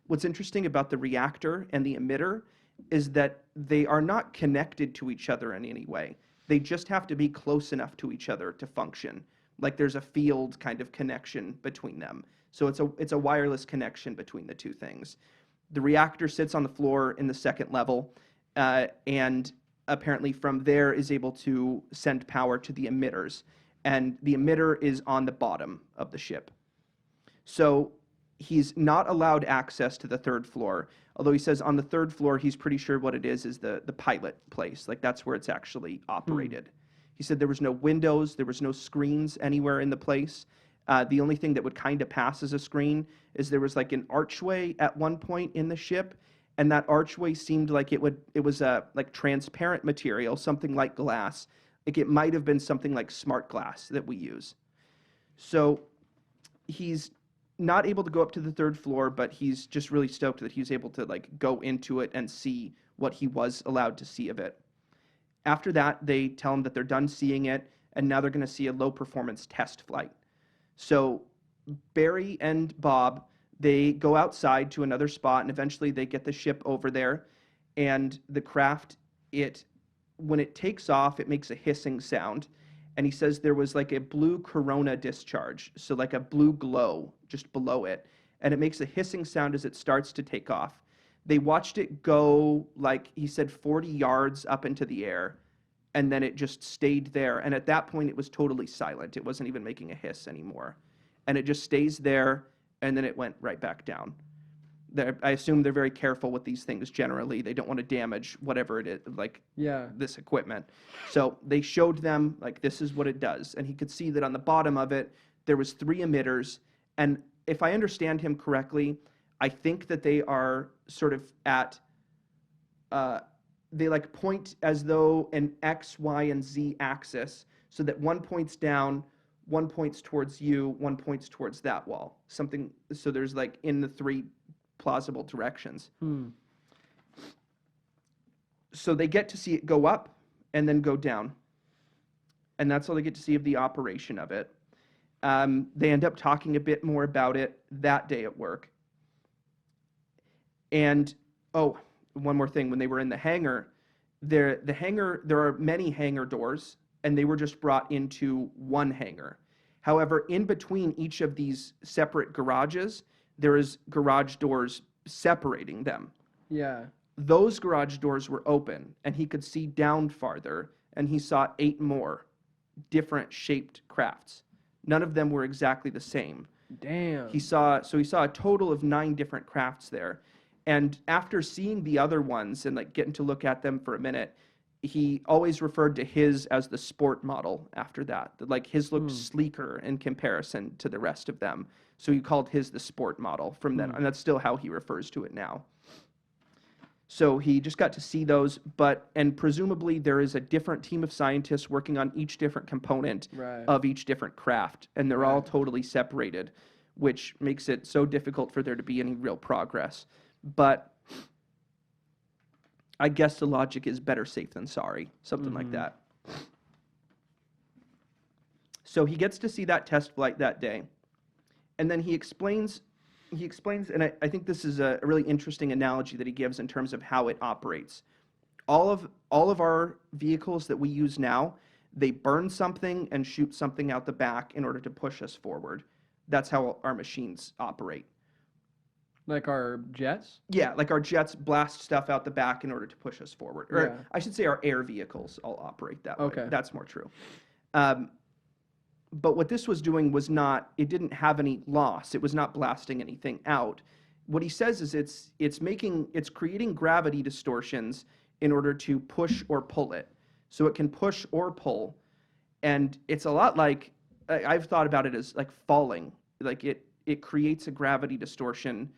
What's interesting about the reactor and the emitter is that they are not connected to each other in any way. They just have to be close enough to each other to function. Like there's a field kind of connection between them. So it's a wireless connection between the two things. The reactor sits on the floor in the second level, and apparently from there is able to send power to the emitters. And the emitter is on the bottom of the ship. So he's not allowed access to the third floor, although he says on the third floor he's pretty sure what it is the pilot place. Like that's where it's actually operated. He said there was no windows, there was no screens anywhere in the place. The only thing that would kind of pass as a screen is there was like an archway at one point in the ship, and that archway seemed like it was a like transparent material, something like glass. Like it might have been something like smart glass that we use. So he's not able to go up to the third floor, but he's just really stoked that he's able to like go into it and see what he was allowed to see of it. After that, they tell him that they're done seeing it, and now they're going to see a low-performance test flight. So Barry and Bob, they go outside to another spot, and eventually they get the ship over there, and the craft, when it takes off, it makes a hissing sound, and he says there was like a blue corona discharge, so like a blue glow just below it, and it makes a hissing sound as it starts to take off. They watched it go, like he said, 40 yards up into the air, and then it just stayed there. And at that point, it was totally silent. It wasn't even making a hiss anymore. And it just stays there, and then it went right back down. I assume they're very careful with these things generally. They don't want to damage whatever it is, like this equipment. So they showed them, like, this is what it does. And he could see that on the bottom of it, there was 3 emitters. And if I understand him correctly, I think that they are sort of at, they like point as though an X, Y, and Z axis, so that one points down, one points towards you, one points towards that wall. Something, so there's like in the 3 plausible directions. So they get to see it go up and then go down. And that's all they get to see of the operation of it. They end up talking a bit more about it that day at work. And, one more thing. When they were in the hangar, there are many hangar doors, and they were just brought into one hangar. However, in between each of these separate garages, there is garage doors separating them. Yeah. Those garage doors were open, and he could see down farther, and he saw 8 more different shaped crafts. None of them were exactly the same. Damn. He saw a total of 9 different crafts there. And after seeing the other ones and like getting to look at them for a minute, he always referred to his as the sport model after that. Like his looked sleeker in comparison to the rest of them. So he called his the sport model from then, and that's still how he refers to it now. So he just got to see those, and presumably there is a different team of scientists working on each different component of each different craft, and they're all totally separated, which makes it so difficult for there to be any real progress. But I guess the logic is better safe than sorry, something like that. So he gets to see that test flight that day, and then he explains, and I think this is a really interesting analogy that he gives in terms of how it operates. All of our vehicles that we use now, they burn something and shoot something out the back in order to push us forward. That's how our machines operate. Like our jets? Yeah, like our jets blast stuff out the back in order to push us forward. Or I should say our air vehicles all operate that way. Okay. That's more true. But what this was doing was not, it didn't have any loss. It was not blasting anything out. What he says is it's creating gravity distortions in order to push or pull it. So it can push or pull. And it's a lot like, I've thought about it as like falling. Like it creates a gravity distortion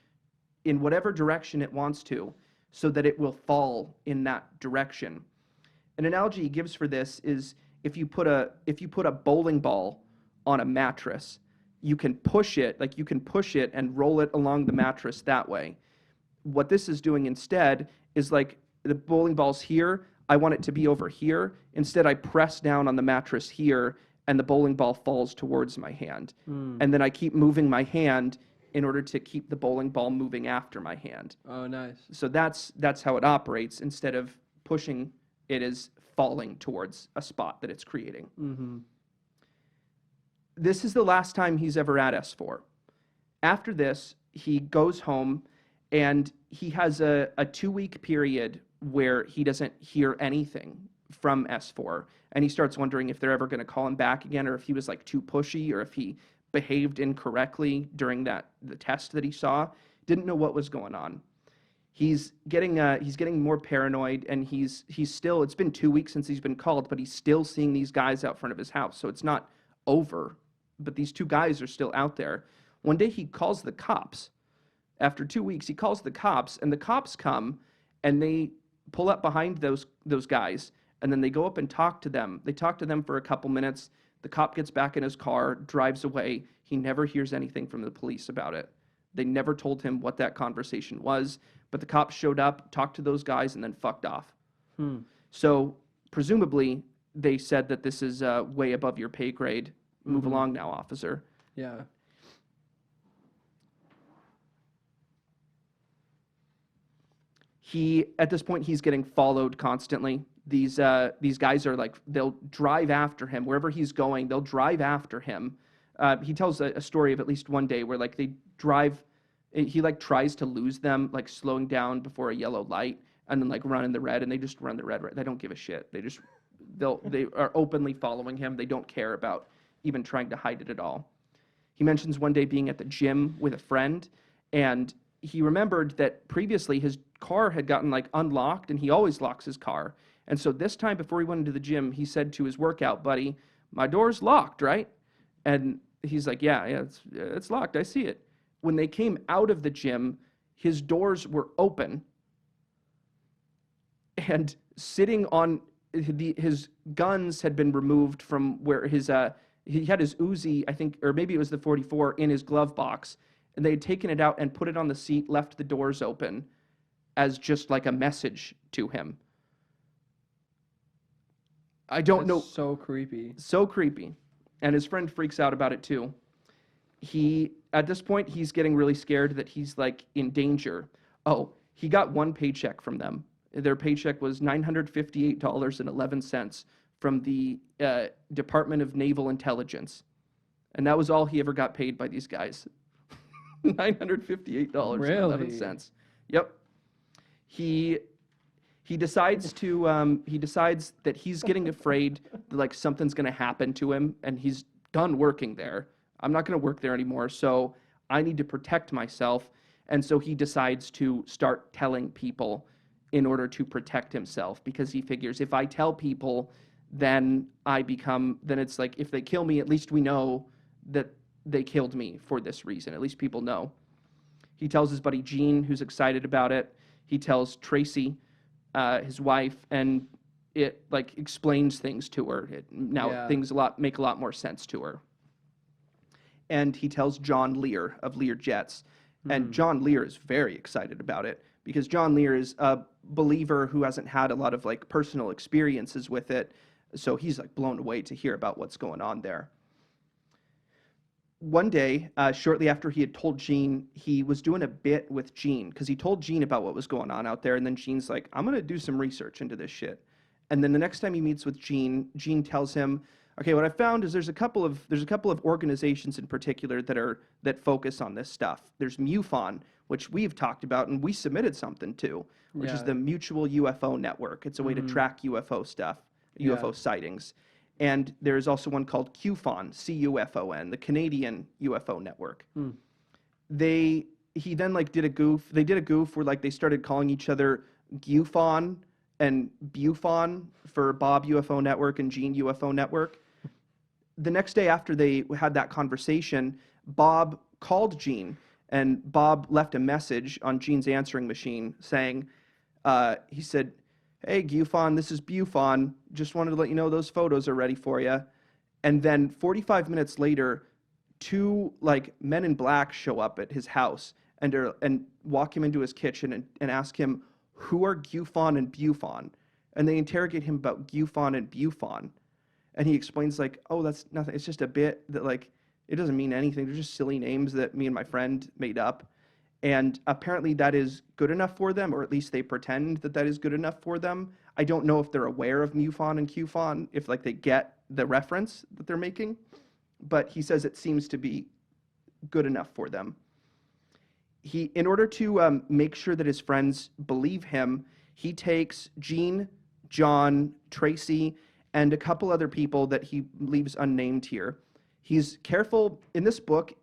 in whatever direction it wants to, so that it will fall in that direction. An analogy he gives for this is if you put a bowling ball on a mattress, you can push it and roll it along the mattress that way. What this is doing instead is like the bowling ball's here, I want it to be over here. Instead, I press down on the mattress here, and the bowling ball falls towards my hand. And then I keep moving my hand in order to keep the bowling ball moving after my hand. Oh, nice. So that's how it operates. Instead of pushing, it is falling towards a spot that it's creating. This is the last time he's ever at S4. After this, he goes home, and he has a 2-week period where he doesn't hear anything from S4. And he starts wondering if they're ever going to call him back again, or if he was like too pushy, or if he behaved incorrectly during the test that he saw. Didn't know what was going on. He's getting more paranoid, and he's still, it's been 2 weeks since he's been called, but he's still seeing these guys out front of his house. So it's not over, but these 2 guys are still out there. One day he calls the cops. After 2 weeks, he calls the cops, and the cops come, and they pull up behind those guys, and then they go up and talk to them. They talk to them for a couple minutes. The cop gets back in his car, drives away. He never hears anything from the police about it. They never told him what that conversation was, but the cops showed up, talked to those guys, and then fucked off. So presumably they said that this is way above your pay grade. Move along now, officer. Yeah. At this point, he's getting followed constantly. These guys are like, they'll drive after him wherever he's going. They'll drive after him. He tells a story of at least one day where like they drive, he like tries to lose them, like slowing down before a yellow light and then like running the red, and they just run the red. They don't give a shit. They are openly following him. They don't care about even trying to hide it at all. He mentions one day being at the gym with a friend, and he remembered that previously his car had gotten like unlocked, and he always locks his car. And so this time before he went into the gym, he said to his workout buddy, "My door's locked, right?" And he's like, yeah, it's locked. I see it. When they came out of the gym, his doors were open, and sitting on his guns had been removed from where he had his Uzi, I think, or maybe it was the 44 in his glove box, and they had taken it out and put it on the seat, left the doors open as just like a message to him. I don't know. So creepy. So creepy. And his friend freaks out about it too. At this point, he's getting really scared that he's like in danger. Oh, he got one paycheck from them. Their paycheck was $958.11 from the Department of Naval Intelligence. And that was all he ever got paid by these guys. $958.11. Really? Yep. He decides that he's getting afraid that like something's going to happen to him, and he's done working there. I'm not going to work there anymore, so I need to protect myself. And so he decides to start telling people in order to protect himself, because he figures if I tell people, then it's like if they kill me, at least we know that they killed me for this reason. At least people know. He tells his buddy Gene, who's excited about it. He tells Tracy, his wife, and it like explains things to her. Things make a lot more sense to her. And he tells John Lear of Lear Jets. And John Lear is very excited about it, because John Lear is a believer who hasn't had a lot of like personal experiences with it. So he's like blown away to hear about what's going on there. One day, shortly after he had told Gene, he was doing a bit with Gene, because he told Gene about what was going on out there, and then Gene's like, I'm going to do some research into this shit. And then the next time he meets with Gene, Gene tells him, okay, what I found is there's a couple of organizations in particular that focus on this stuff. There's MUFON, which we've talked about and we submitted something to, which is the Mutual UFO Network. It's a way to track UFO stuff, UFO sightings. And there's also one called CUFON, CUFON, the Canadian UFO Network. They did a goof where like they started calling each other GUFON and BUFON for Bob UFO Network and Gene UFO Network. The next day after they had that conversation, Bob called Gene, and Bob left a message on Gene's answering machine saying, he said, "Hey, GUFON, this is BUFON. Just wanted to let you know those photos are ready for you." And then 45 minutes later, two like men in black show up at his house and walk him into his kitchen and ask him, who are GUFON and BUFON? And they interrogate him about GUFON and BUFON. And he explains like, oh, that's nothing. It's just a bit that like, it doesn't mean anything. They're just silly names that me and my friend made up. And apparently that is good enough for them, or at least they pretend that is good enough for them. I don't know if they're aware of MUFON and QFON, if like they get the reference that they're making, but he says it seems to be good enough for them. In order to make sure that his friends believe him, he takes Gene, John, Tracy, and a couple other people that he leaves unnamed here. He's careful in this book.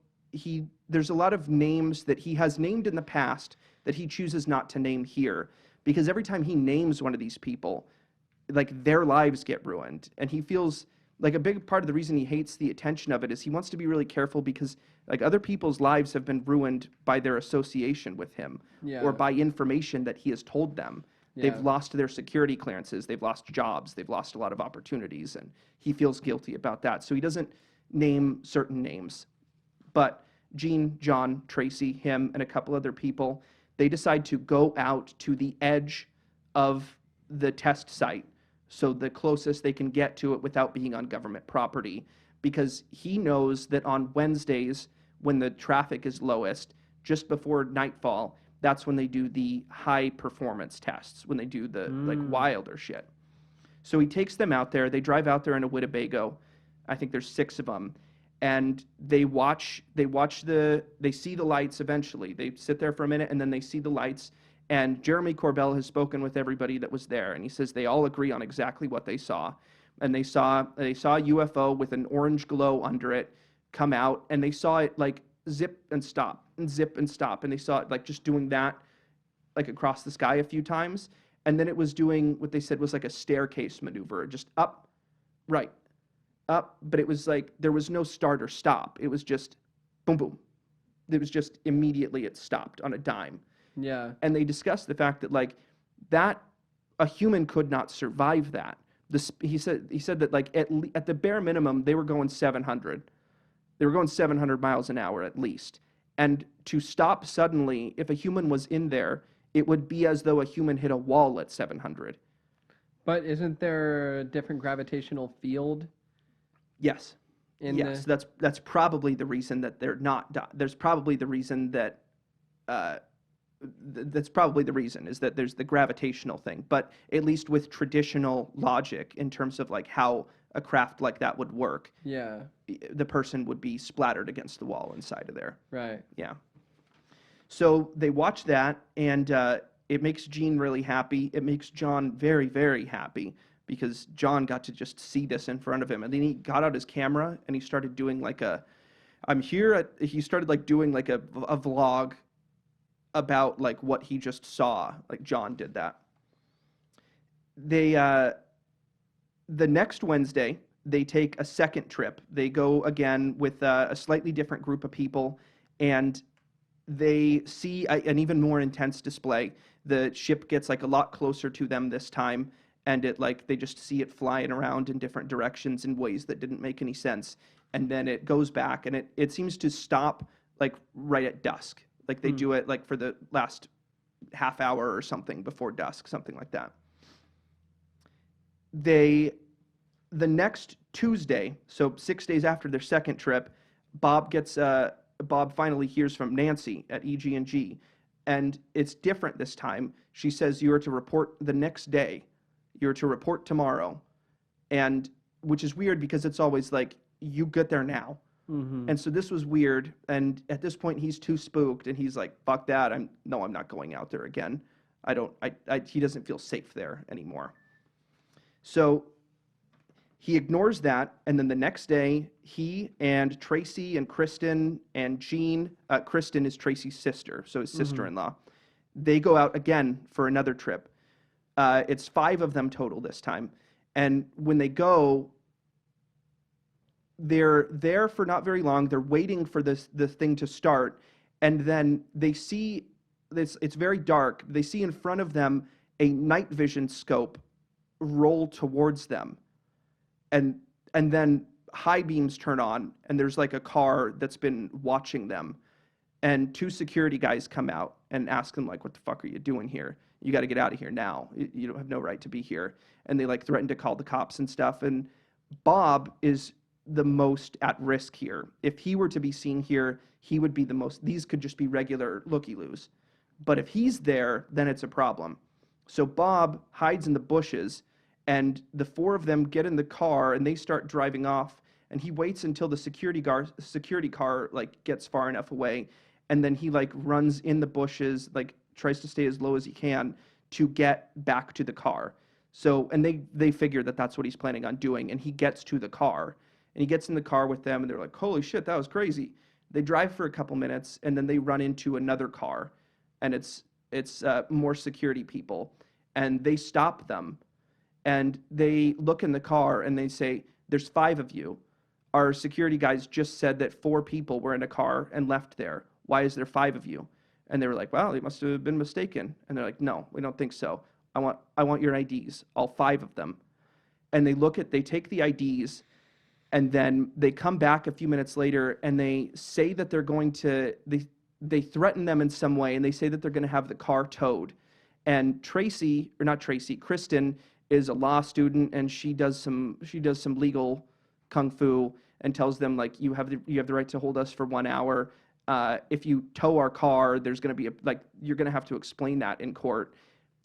There's a lot of names that he has named in the past that he chooses not to name here, because every time he names one of these people, like their lives get ruined. And he feels like a big part of the reason he hates the attention of it is he wants to be really careful, because like other people's lives have been ruined by their association with him or by information that he has told them. They've lost their security clearances, they've lost jobs, they've lost a lot of opportunities, and he feels guilty about that. So he doesn't name certain names. But Gene, John, Tracy, him, and a couple other people, they decide to go out to the edge of the test site so the closest they can get to it without being on government property, because he knows that on Wednesdays, when the traffic is lowest, just before nightfall, that's when they do the high performance tests, when they do the like wilder shit. So he takes them out there. They drive out there in a Winnebago. I think there's 6 of them, and they see the lights eventually. They sit there for a minute, and then they see the lights. And Jeremy Corbell has spoken with everybody that was there, and he says they all agree on exactly what they saw. And they saw a UFO with an orange glow under it come out, and they saw it like zip and stop and zip and stop, and they saw it like just doing that like across the sky a few times. And then it was doing what they said was like a staircase maneuver, just up, right, up, but it was like there was no start or stop. It was just boom, boom. It was just immediately it stopped on a dime. Yeah. And they discussed the fact that like that a human could not survive that. He said that like at the bare minimum they were going 700. They were going 700 miles an hour at least. And to stop suddenly, if a human was in there, it would be as though a human hit a wall at 700. But isn't there a different gravitational field? Yes. Yes, that's probably the reason that they're not. There's probably the reason that. That's probably the reason is that there's the gravitational thing. But at least with traditional logic, in terms of like how a craft like that would work, Yeah. the person would be splattered against the wall inside of there. Right. Yeah. So they watch that, and it makes Gene really happy. It makes John very, very happy, because John got to just see this in front of him. And then he got out his camera and he started doing like he started like doing like a vlog about like what he just saw. Like John did that. They, the next Wednesday, they take a second trip. They go again with a slightly different group of people, and they see an even more intense display. The ship gets like a lot closer to them this time, and it like they just see it flying around in different directions in ways that didn't make any sense. And then it goes back, and it seems to stop like right at dusk. Like they do it like for the last half hour or something before dusk, something like that. The next Tuesday, so 6 days after their second trip, Bob finally hears from Nancy at EG&G, and it's different this time. She says you are to report the next day. You're to report tomorrow, and which is weird because it's always like you get there now. Mm-hmm. And so this was weird, and at this point he's too spooked, and he's like, "Fuck that! I'm not going out there again. He doesn't feel safe there anymore." So he ignores that, and then the next day, he and Tracy and Kristen and Jean, Kristen is Tracy's sister, so his sister-in-law, they go out again for another trip. It's 5 of them total this time, and when they go, they're there for not very long. They're waiting for the thing to start, and then they see this. It's very dark. They see in front of them a night vision scope roll towards them, and then high beams turn on, and there's like a car that's been watching them, and 2 security guys come out and ask them like, "What the fuck are you doing here? You got to get out of here now. You don't have no right to be here." And they like threaten to call the cops and stuff. And Bob is the most at risk here. If he were to be seen here, he would be the most. These could just be regular looky-loos, but if he's there, then it's a problem. So Bob hides in the bushes, and the 4 of them get in the car and they start driving off, and he waits until the security car like gets far enough away, and then he like runs in the bushes, like tries to stay as low as he can to get back to the car. So, and they figure that that's what he's planning on doing, and he gets to the car, and he gets in the car with them, and they're like, "Holy shit, that was crazy." They drive for a couple minutes, and then they run into another car, and it's more security people, and they stop them, and they look in the car, and they say, "There's 5 of you. Our security guys just said that 4 people were in a car and left there. Why is there 5 of you?" And they were like, "Well, they must have been mistaken." And they're like, "No, we don't think so. I want your IDs, all 5 of them." And they take the IDs, and then they come back a few minutes later, and they say that they're going to, they threaten them in some way, and they say that they're going to have the car towed. And Kristen is a law student, and she does some legal kung fu, and tells them like, you have the right to hold us for 1 hour. If you tow our car, there's going to be you're going to have to explain that in court.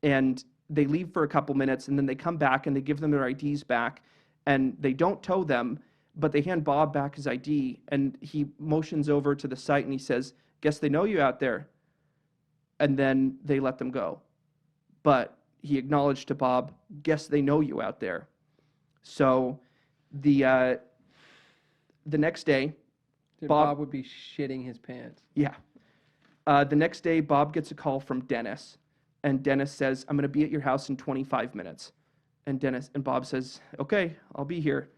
And they leave for a couple minutes, and then they come back and they give them their IDs back, and they don't tow them, but they hand Bob back his ID, and he motions over to the site and he says, "Guess they know you out there." And then they let them go. But he acknowledged to Bob, "Guess they know you out there." So the next day, Dude, Bob- Bob would be shitting his pants. yeah. The next day, Bob gets a call from Dennis, and Dennis says, "I'm going to be at your house in 25 minutes." And Bob says, "Okay, I'll be here."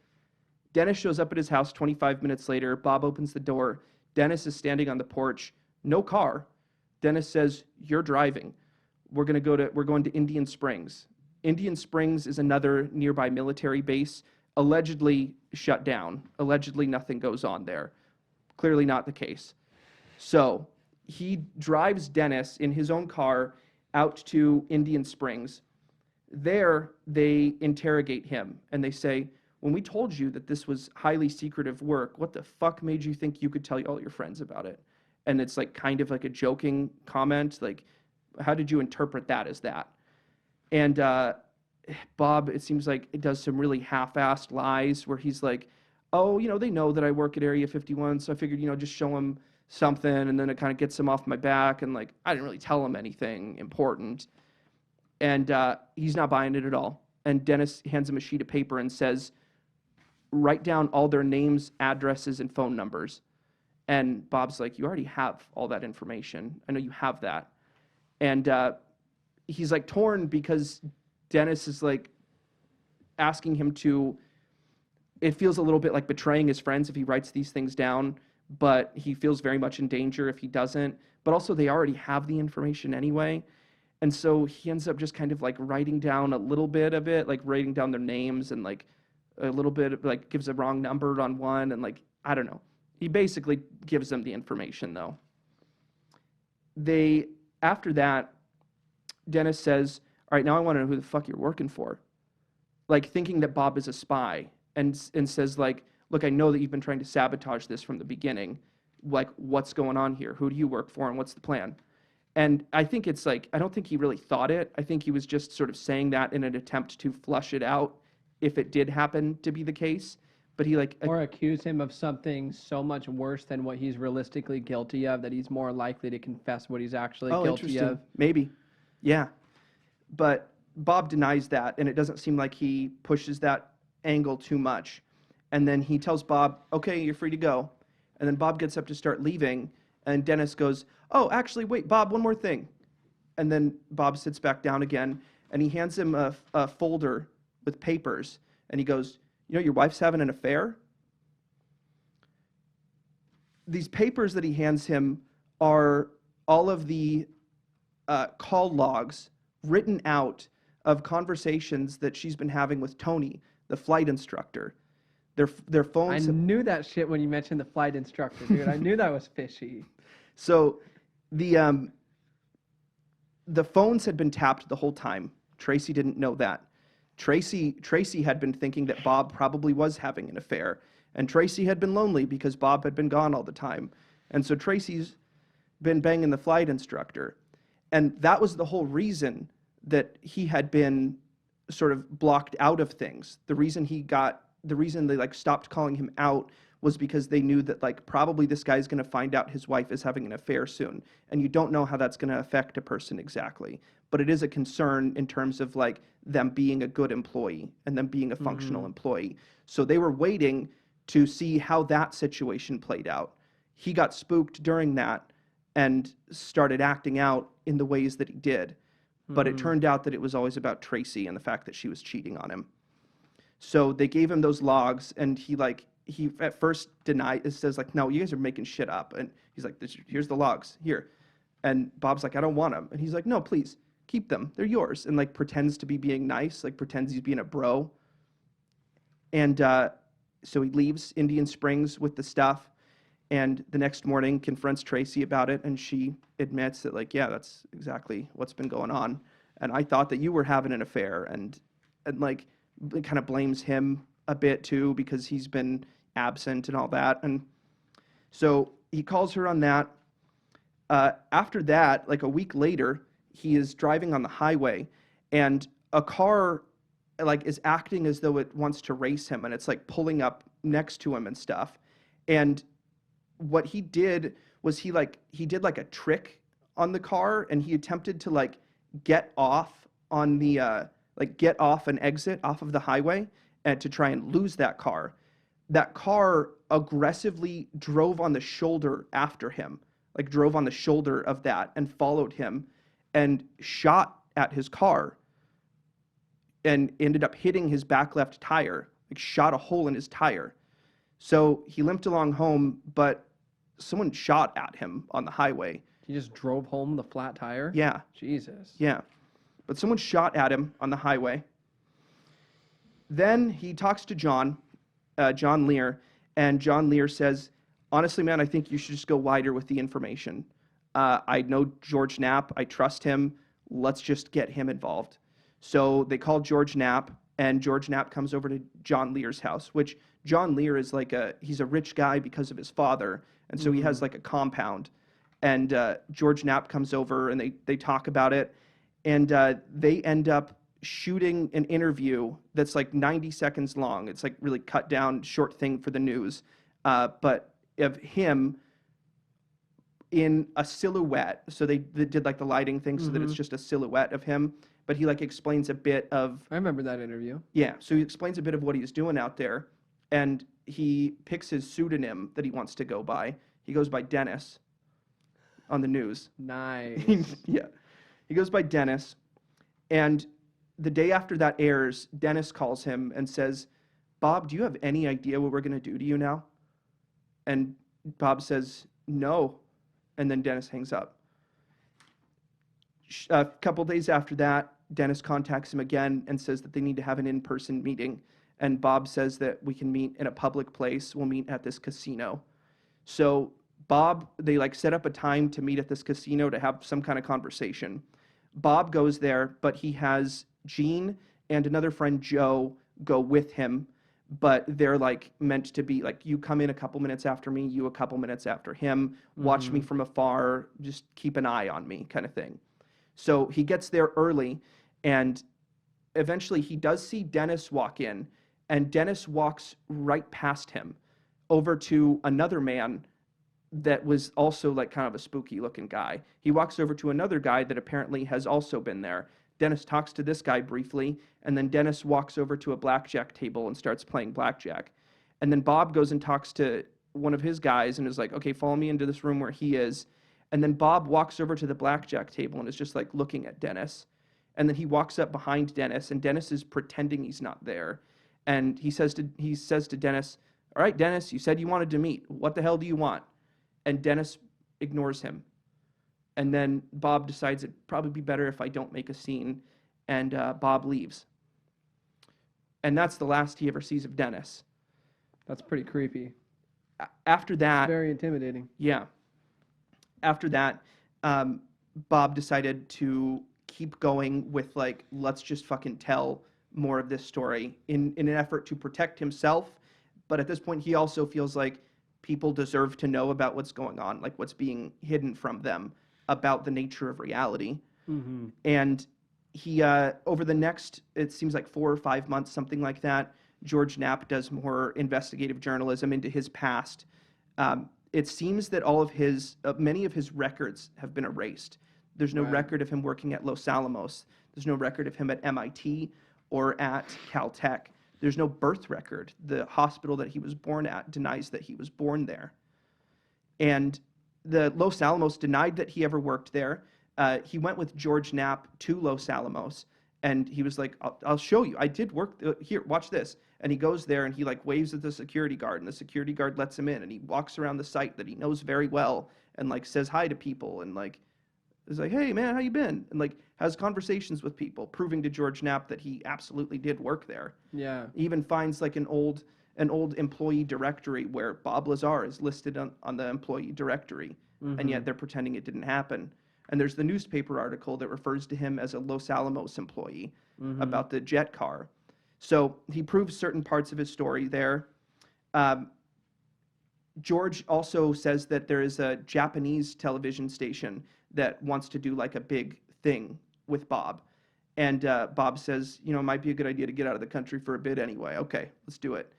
Dennis shows up at his house 25 minutes later. Bob opens the door. Dennis is standing on the porch, no car. Dennis says, "You're driving. We're going to Indian Springs." Indian Springs is another nearby military base, allegedly shut down. Allegedly nothing goes on there. Clearly not the case. So he drives Dennis in his own car out to Indian Springs. There, they interrogate him, and they say, "When we told you that this was highly secretive work, what the fuck made you think you could tell all your friends about it?" And it's like kind of like a joking comment, like, how did you interpret that as that? And Bob, it seems like, it does some really half-assed lies where he's like, "Oh, they know that I work at Area 51, so I figured, just show them something, and then it kind of gets them off my back, and like, I didn't really tell them anything important." And he's not buying it at all. And Dennis hands him a sheet of paper and says, "Write down all their names, addresses, and phone numbers." And Bob's like, "You already have all that information. I know you have that." And he's like torn because Dennis is like asking him to, it feels a little bit like betraying his friends if he writes these things down, but he feels very much in danger if he doesn't. But also they already have the information anyway. And so he ends up just kind of like writing down a little bit of it, like writing down their names, and like a little bit of, like, gives a wrong number on one, and like, I don't know. He basically gives them the information though. After that, Dennis says, "All right, now I want to know who the fuck you're working for." Like thinking that Bob is a spy, and says like, "Look, I know that you've been trying to sabotage this from the beginning. Like, what's going on here? Who do you work for, and what's the plan?" And I think it's like, I don't think he really thought it. I think he was just sort of saying that in an attempt to flush it out if it did happen to be the case. But he like, Or accuse him of something so much worse than what he's realistically guilty of that he's more likely to confess what he's actually guilty interesting. of. Maybe. Yeah. But Bob denies that, and it doesn't seem like he pushes that angle too much. And then he tells Bob, "Okay, you're free to go." And then Bob gets up to start leaving, and Dennis goes, "Oh, actually, wait, Bob, one more thing." And then Bob sits back down again, and he hands him a folder with papers, and he goes, "Your wife's having an affair?" These papers that he hands him are all of the call logs written out of conversations that she's been having with Tony, the flight instructor. Their I phones. knew that shit when you mentioned the flight instructor, dude. I knew that was fishy. So the phones had been tapped the whole time. Tracy didn't know that. Tracy had been thinking that Bob probably was having an affair, and Tracy had been lonely because Bob had been gone all the time. And so Tracy's been banging the flight instructor. And that was the whole reason that he had been sort of blocked out of things. The reason they like stopped calling him out was because they knew that like probably this guy's going to find out his wife is having an affair soon. And you don't know how that's going to affect a person exactly. But it is a concern in terms of like them being a good employee and them being a functional employee. So they were waiting to see how that situation played out. He got spooked during that and started acting out in the ways that he did. But it turned out that it was always about Tracy and the fact that she was cheating on him. So they gave him those logs, and he at first says like, "No, you guys are making shit up." And he's like, "Here's the logs, here." And Bob's like, "I don't want them." And he's like, "No, please, keep them. They're yours." And like pretends to be being nice, like pretends he's being a bro. And so he leaves Indian Springs with the stuff, and the next morning confronts Tracy about it, and she admits that like, "Yeah, that's exactly what's been going on. And I thought that you were having an affair, and and like kind of blames him a bit too because he's been absent and all that. And so he calls her on that. After that, like a week later, he is driving on the highway, and a car like is acting as though it wants to race him, and it's like pulling up next to him and stuff. And what he did was he did like a trick on the car, and he attempted to like get off on the get off and exit off of the highway and to try and lose that car. That car aggressively drove on the shoulder after him, like drove on the shoulder of that and followed him and shot at his car and ended up hitting his back left tire, like shot a hole in his tire. So he limped along home, but someone shot at him on the highway. He just drove home the flat tire? Yeah. Jesus. Yeah. But someone shot at him on the highway. Then he talks to John Lear, and John Lear says, honestly, man, I think you should just go wider with the information. I know George Knapp. I trust him. Let's just get him involved. So they call George Knapp, and George Knapp comes over to John Lear's house, which John Lear is he's a rich guy because of his father, and so he has like a compound. And George Knapp comes over, and they talk about it, and they end up shooting an interview that's like 90 seconds long. It's like really cut down, short thing for the news, but of him in a silhouette. So they did like the lighting thing so that it's just a silhouette of him. But he like explains a bit of. I remember that interview. Yeah, so he explains a bit of what he's doing out there, and he picks his pseudonym that he wants to go by. He goes by Dennis on the news. Nice. Yeah, he goes by Dennis, and the day after that airs, Dennis calls him and says, Bob, do you have any idea what we're going to do to you now? And Bob says, no. And then Dennis hangs up. A couple days after that, Dennis contacts him again and says that they need to have an in-person meeting. And Bob says that we can meet in a public place. We'll meet at this casino. So they like set up a time to meet at this casino to have some kind of conversation. Bob goes there, but he has Gene and another friend, Joe, go with him. But they're like meant to be like, you come in a couple minutes after me, you a couple minutes after him, watch me from afar, just keep an eye on me kind of thing. So he gets there early, and eventually he does see Dennis walk in, and Dennis walks right past him over to another man that was also like kind of a spooky looking guy. He walks over to another guy that apparently has also been there. Dennis talks to this guy briefly, and then Dennis walks over to a blackjack table and starts playing blackjack. And then Bob goes and talks to one of his guys and is like, okay, follow me into this room where he is. And then Bob walks over to the blackjack table and is just like looking at Dennis. And then he walks up behind Dennis, and Dennis is pretending he's not there. And he says to Dennis, all right, Dennis, you said you wanted to meet. What the hell do you want? And Dennis ignores him. And then Bob decides it'd probably be better if I don't make a scene, and Bob leaves. And that's the last he ever sees of Dennis. That's pretty creepy. After that... Very intimidating. Yeah. After that, Bob decided to keep going with, like, let's just fucking tell more of this story in an effort to protect himself. But at this point, he also feels like people deserve to know about what's going on, like what's being hidden from them about the nature of reality. And he, over the next, it seems like 4 or 5 months, something like that, George Knapp does more investigative journalism into his past. It seems that all of his, many of his records have been erased. There's no record of him working at Los Alamos. There's no record of him at MIT or at Caltech. There's no birth record. The hospital that he was born at denies that he was born there. And the Los Alamos denied that he ever worked there. He went with George Knapp to Los Alamos, and he was like, I'll show you. I did work here. Watch this. And he goes there, and he like waves at the security guard, and the security guard lets him in, and he walks around the site that he knows very well and like says hi to people and like is like, hey man, how you been? And like has conversations with people, proving to George Knapp that he absolutely did work there. Yeah. He even finds like an old employee directory where Bob Lazar is listed on the employee directory, and yet they're pretending it didn't happen. And there's the newspaper article that refers to him as a Los Alamos employee about the jet car. So he proves certain parts of his story there. Um, George also says that there is a Japanese television station that wants to do like a big thing with Bob. And Bob says, it might be a good idea to get out of the country for a bit anyway. Okay, let's do it.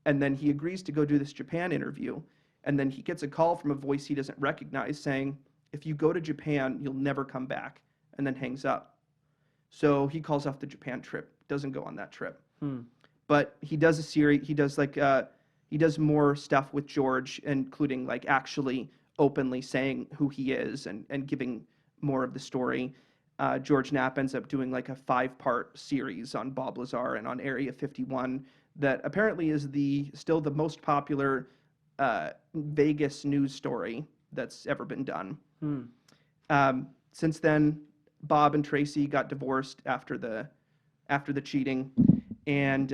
And then he agrees to go do this Japan interview. And then he gets a call from a voice he doesn't recognize saying, if you go to Japan, you'll never come back, and then hangs up. So he calls off the Japan trip, doesn't go on that trip. But he does a series, he does more stuff with George, including like actually openly saying who he is and giving more of the story. George Knapp ends up doing like a 5-part series on Bob Lazar and on Area 51 that apparently is still the most popular Vegas news story that's ever been done. Since then, Bob and Tracy got divorced after the cheating, and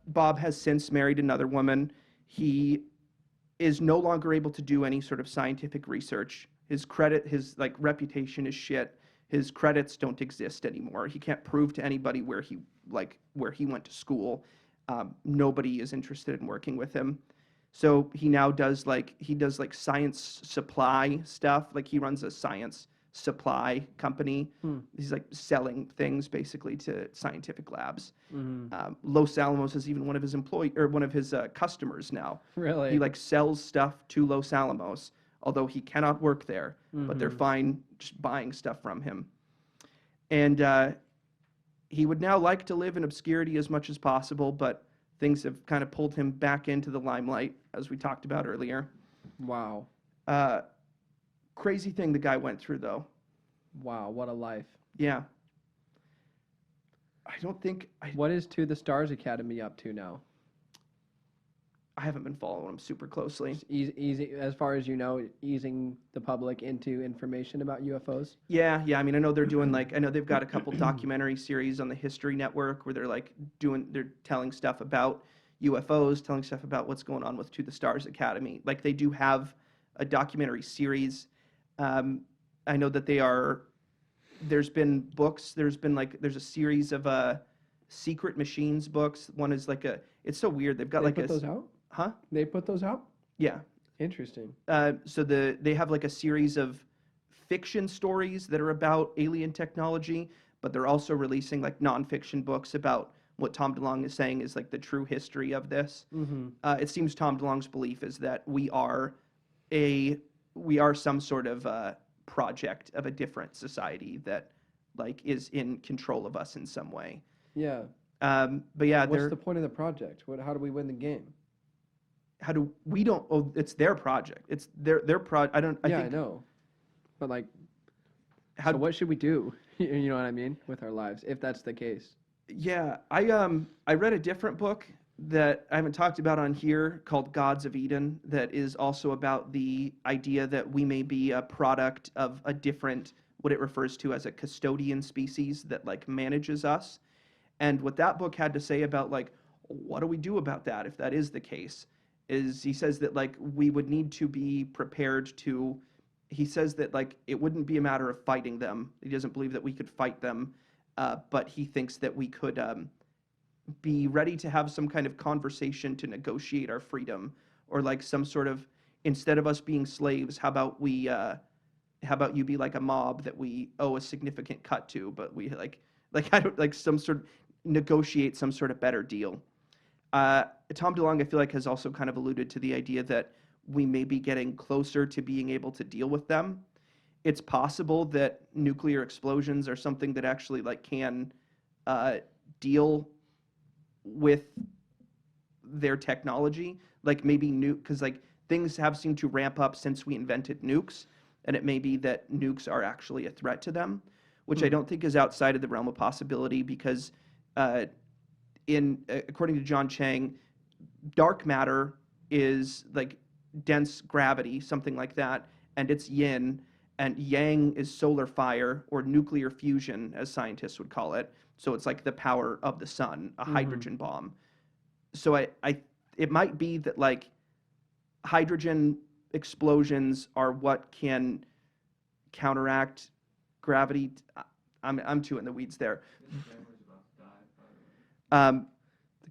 Bob has since married another woman. He is no longer able to do any sort of scientific research. His like reputation is shit. His credits don't exist anymore. He can't prove to anybody where he went to school. Nobody is interested in working with him. So he now does like science supply stuff. Like he runs a science supply company. He's like selling things basically to scientific labs. Los Alamos is even one of his customers now. Really? He like sells stuff to Los Alamos, although he cannot work there, but they're fine just buying stuff from him. And he would now like to live in obscurity as much as possible, but things have kind of pulled him back into the limelight, as we talked about earlier. Wow. Crazy thing the guy went through, though. Wow, what a life. Yeah. I don't think... What is To the Stars Academy up to now? I haven't been following him super closely. Easy, as far as you know, easing the public into information about UFOs? Yeah. I mean, I know they're doing I know they've got a couple documentary series on the History Network where they're telling stuff about UFOs, telling stuff about what's going on with To the Stars Academy. Like they do have a documentary series. I know that there's been books, there's a series of Secret Machines books. One is it's so weird. They've got They put those out? Huh? They put those out? Yeah. Interesting. So they have like a series of fiction stories that are about alien technology, but they're also releasing like nonfiction books about what Tom DeLonge is saying is like the true history of this. It seems Tom DeLonge's belief is that we are some sort of project of a different society that like is in control of us in some way. Yeah. But yeah, what's the point of the project? How do we win the game? It's their project. It's their project. I know. But like, so what should we do? You know what I mean? With our lives, if that's the case. Yeah. I read a different book that I haven't talked about on here called Gods of Eden that is also about the idea that we may be a product of a different, what it refers to as a custodian species that like manages us. And what that book had to say about like, what do we do about that if that is the case? Is he says that like we would need to be prepared to, he says that like it wouldn't be a matter of fighting them. He doesn't believe that we could fight them, but he thinks that we could be ready to have some kind of conversation to negotiate our freedom, or like some sort of, instead of us being slaves, how about you be like a mob that we owe a significant cut to, but we I don't like some sort of negotiate some sort of better deal. Tom DeLonge, I feel like, has also kind of alluded to the idea that we may be getting closer to being able to deal with them. It's possible that nuclear explosions are something that actually like can deal with their technology. Like maybe because like things have seemed to ramp up since we invented nukes, and it may be that nukes are actually a threat to them, which I don't think is outside of the realm of possibility because according to John Chang, dark matter is like dense gravity, something like that, and it's yin, and yang is solar fire or nuclear fusion, as scientists would call it. So it's like the power of the sun, a hydrogen bomb. So it might be that like hydrogen explosions are what can counteract gravity. I'm too in the weeds there. The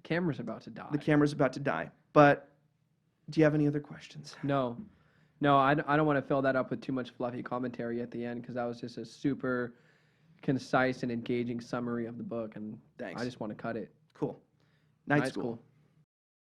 The camera's about to die. The camera's about to die. But do you have any other questions? No. No, I don't want to fill that up with too much fluffy commentary at the end because that was just a super concise and engaging summary of the book, and Thanks. I just want to cut it. Cool. Night school.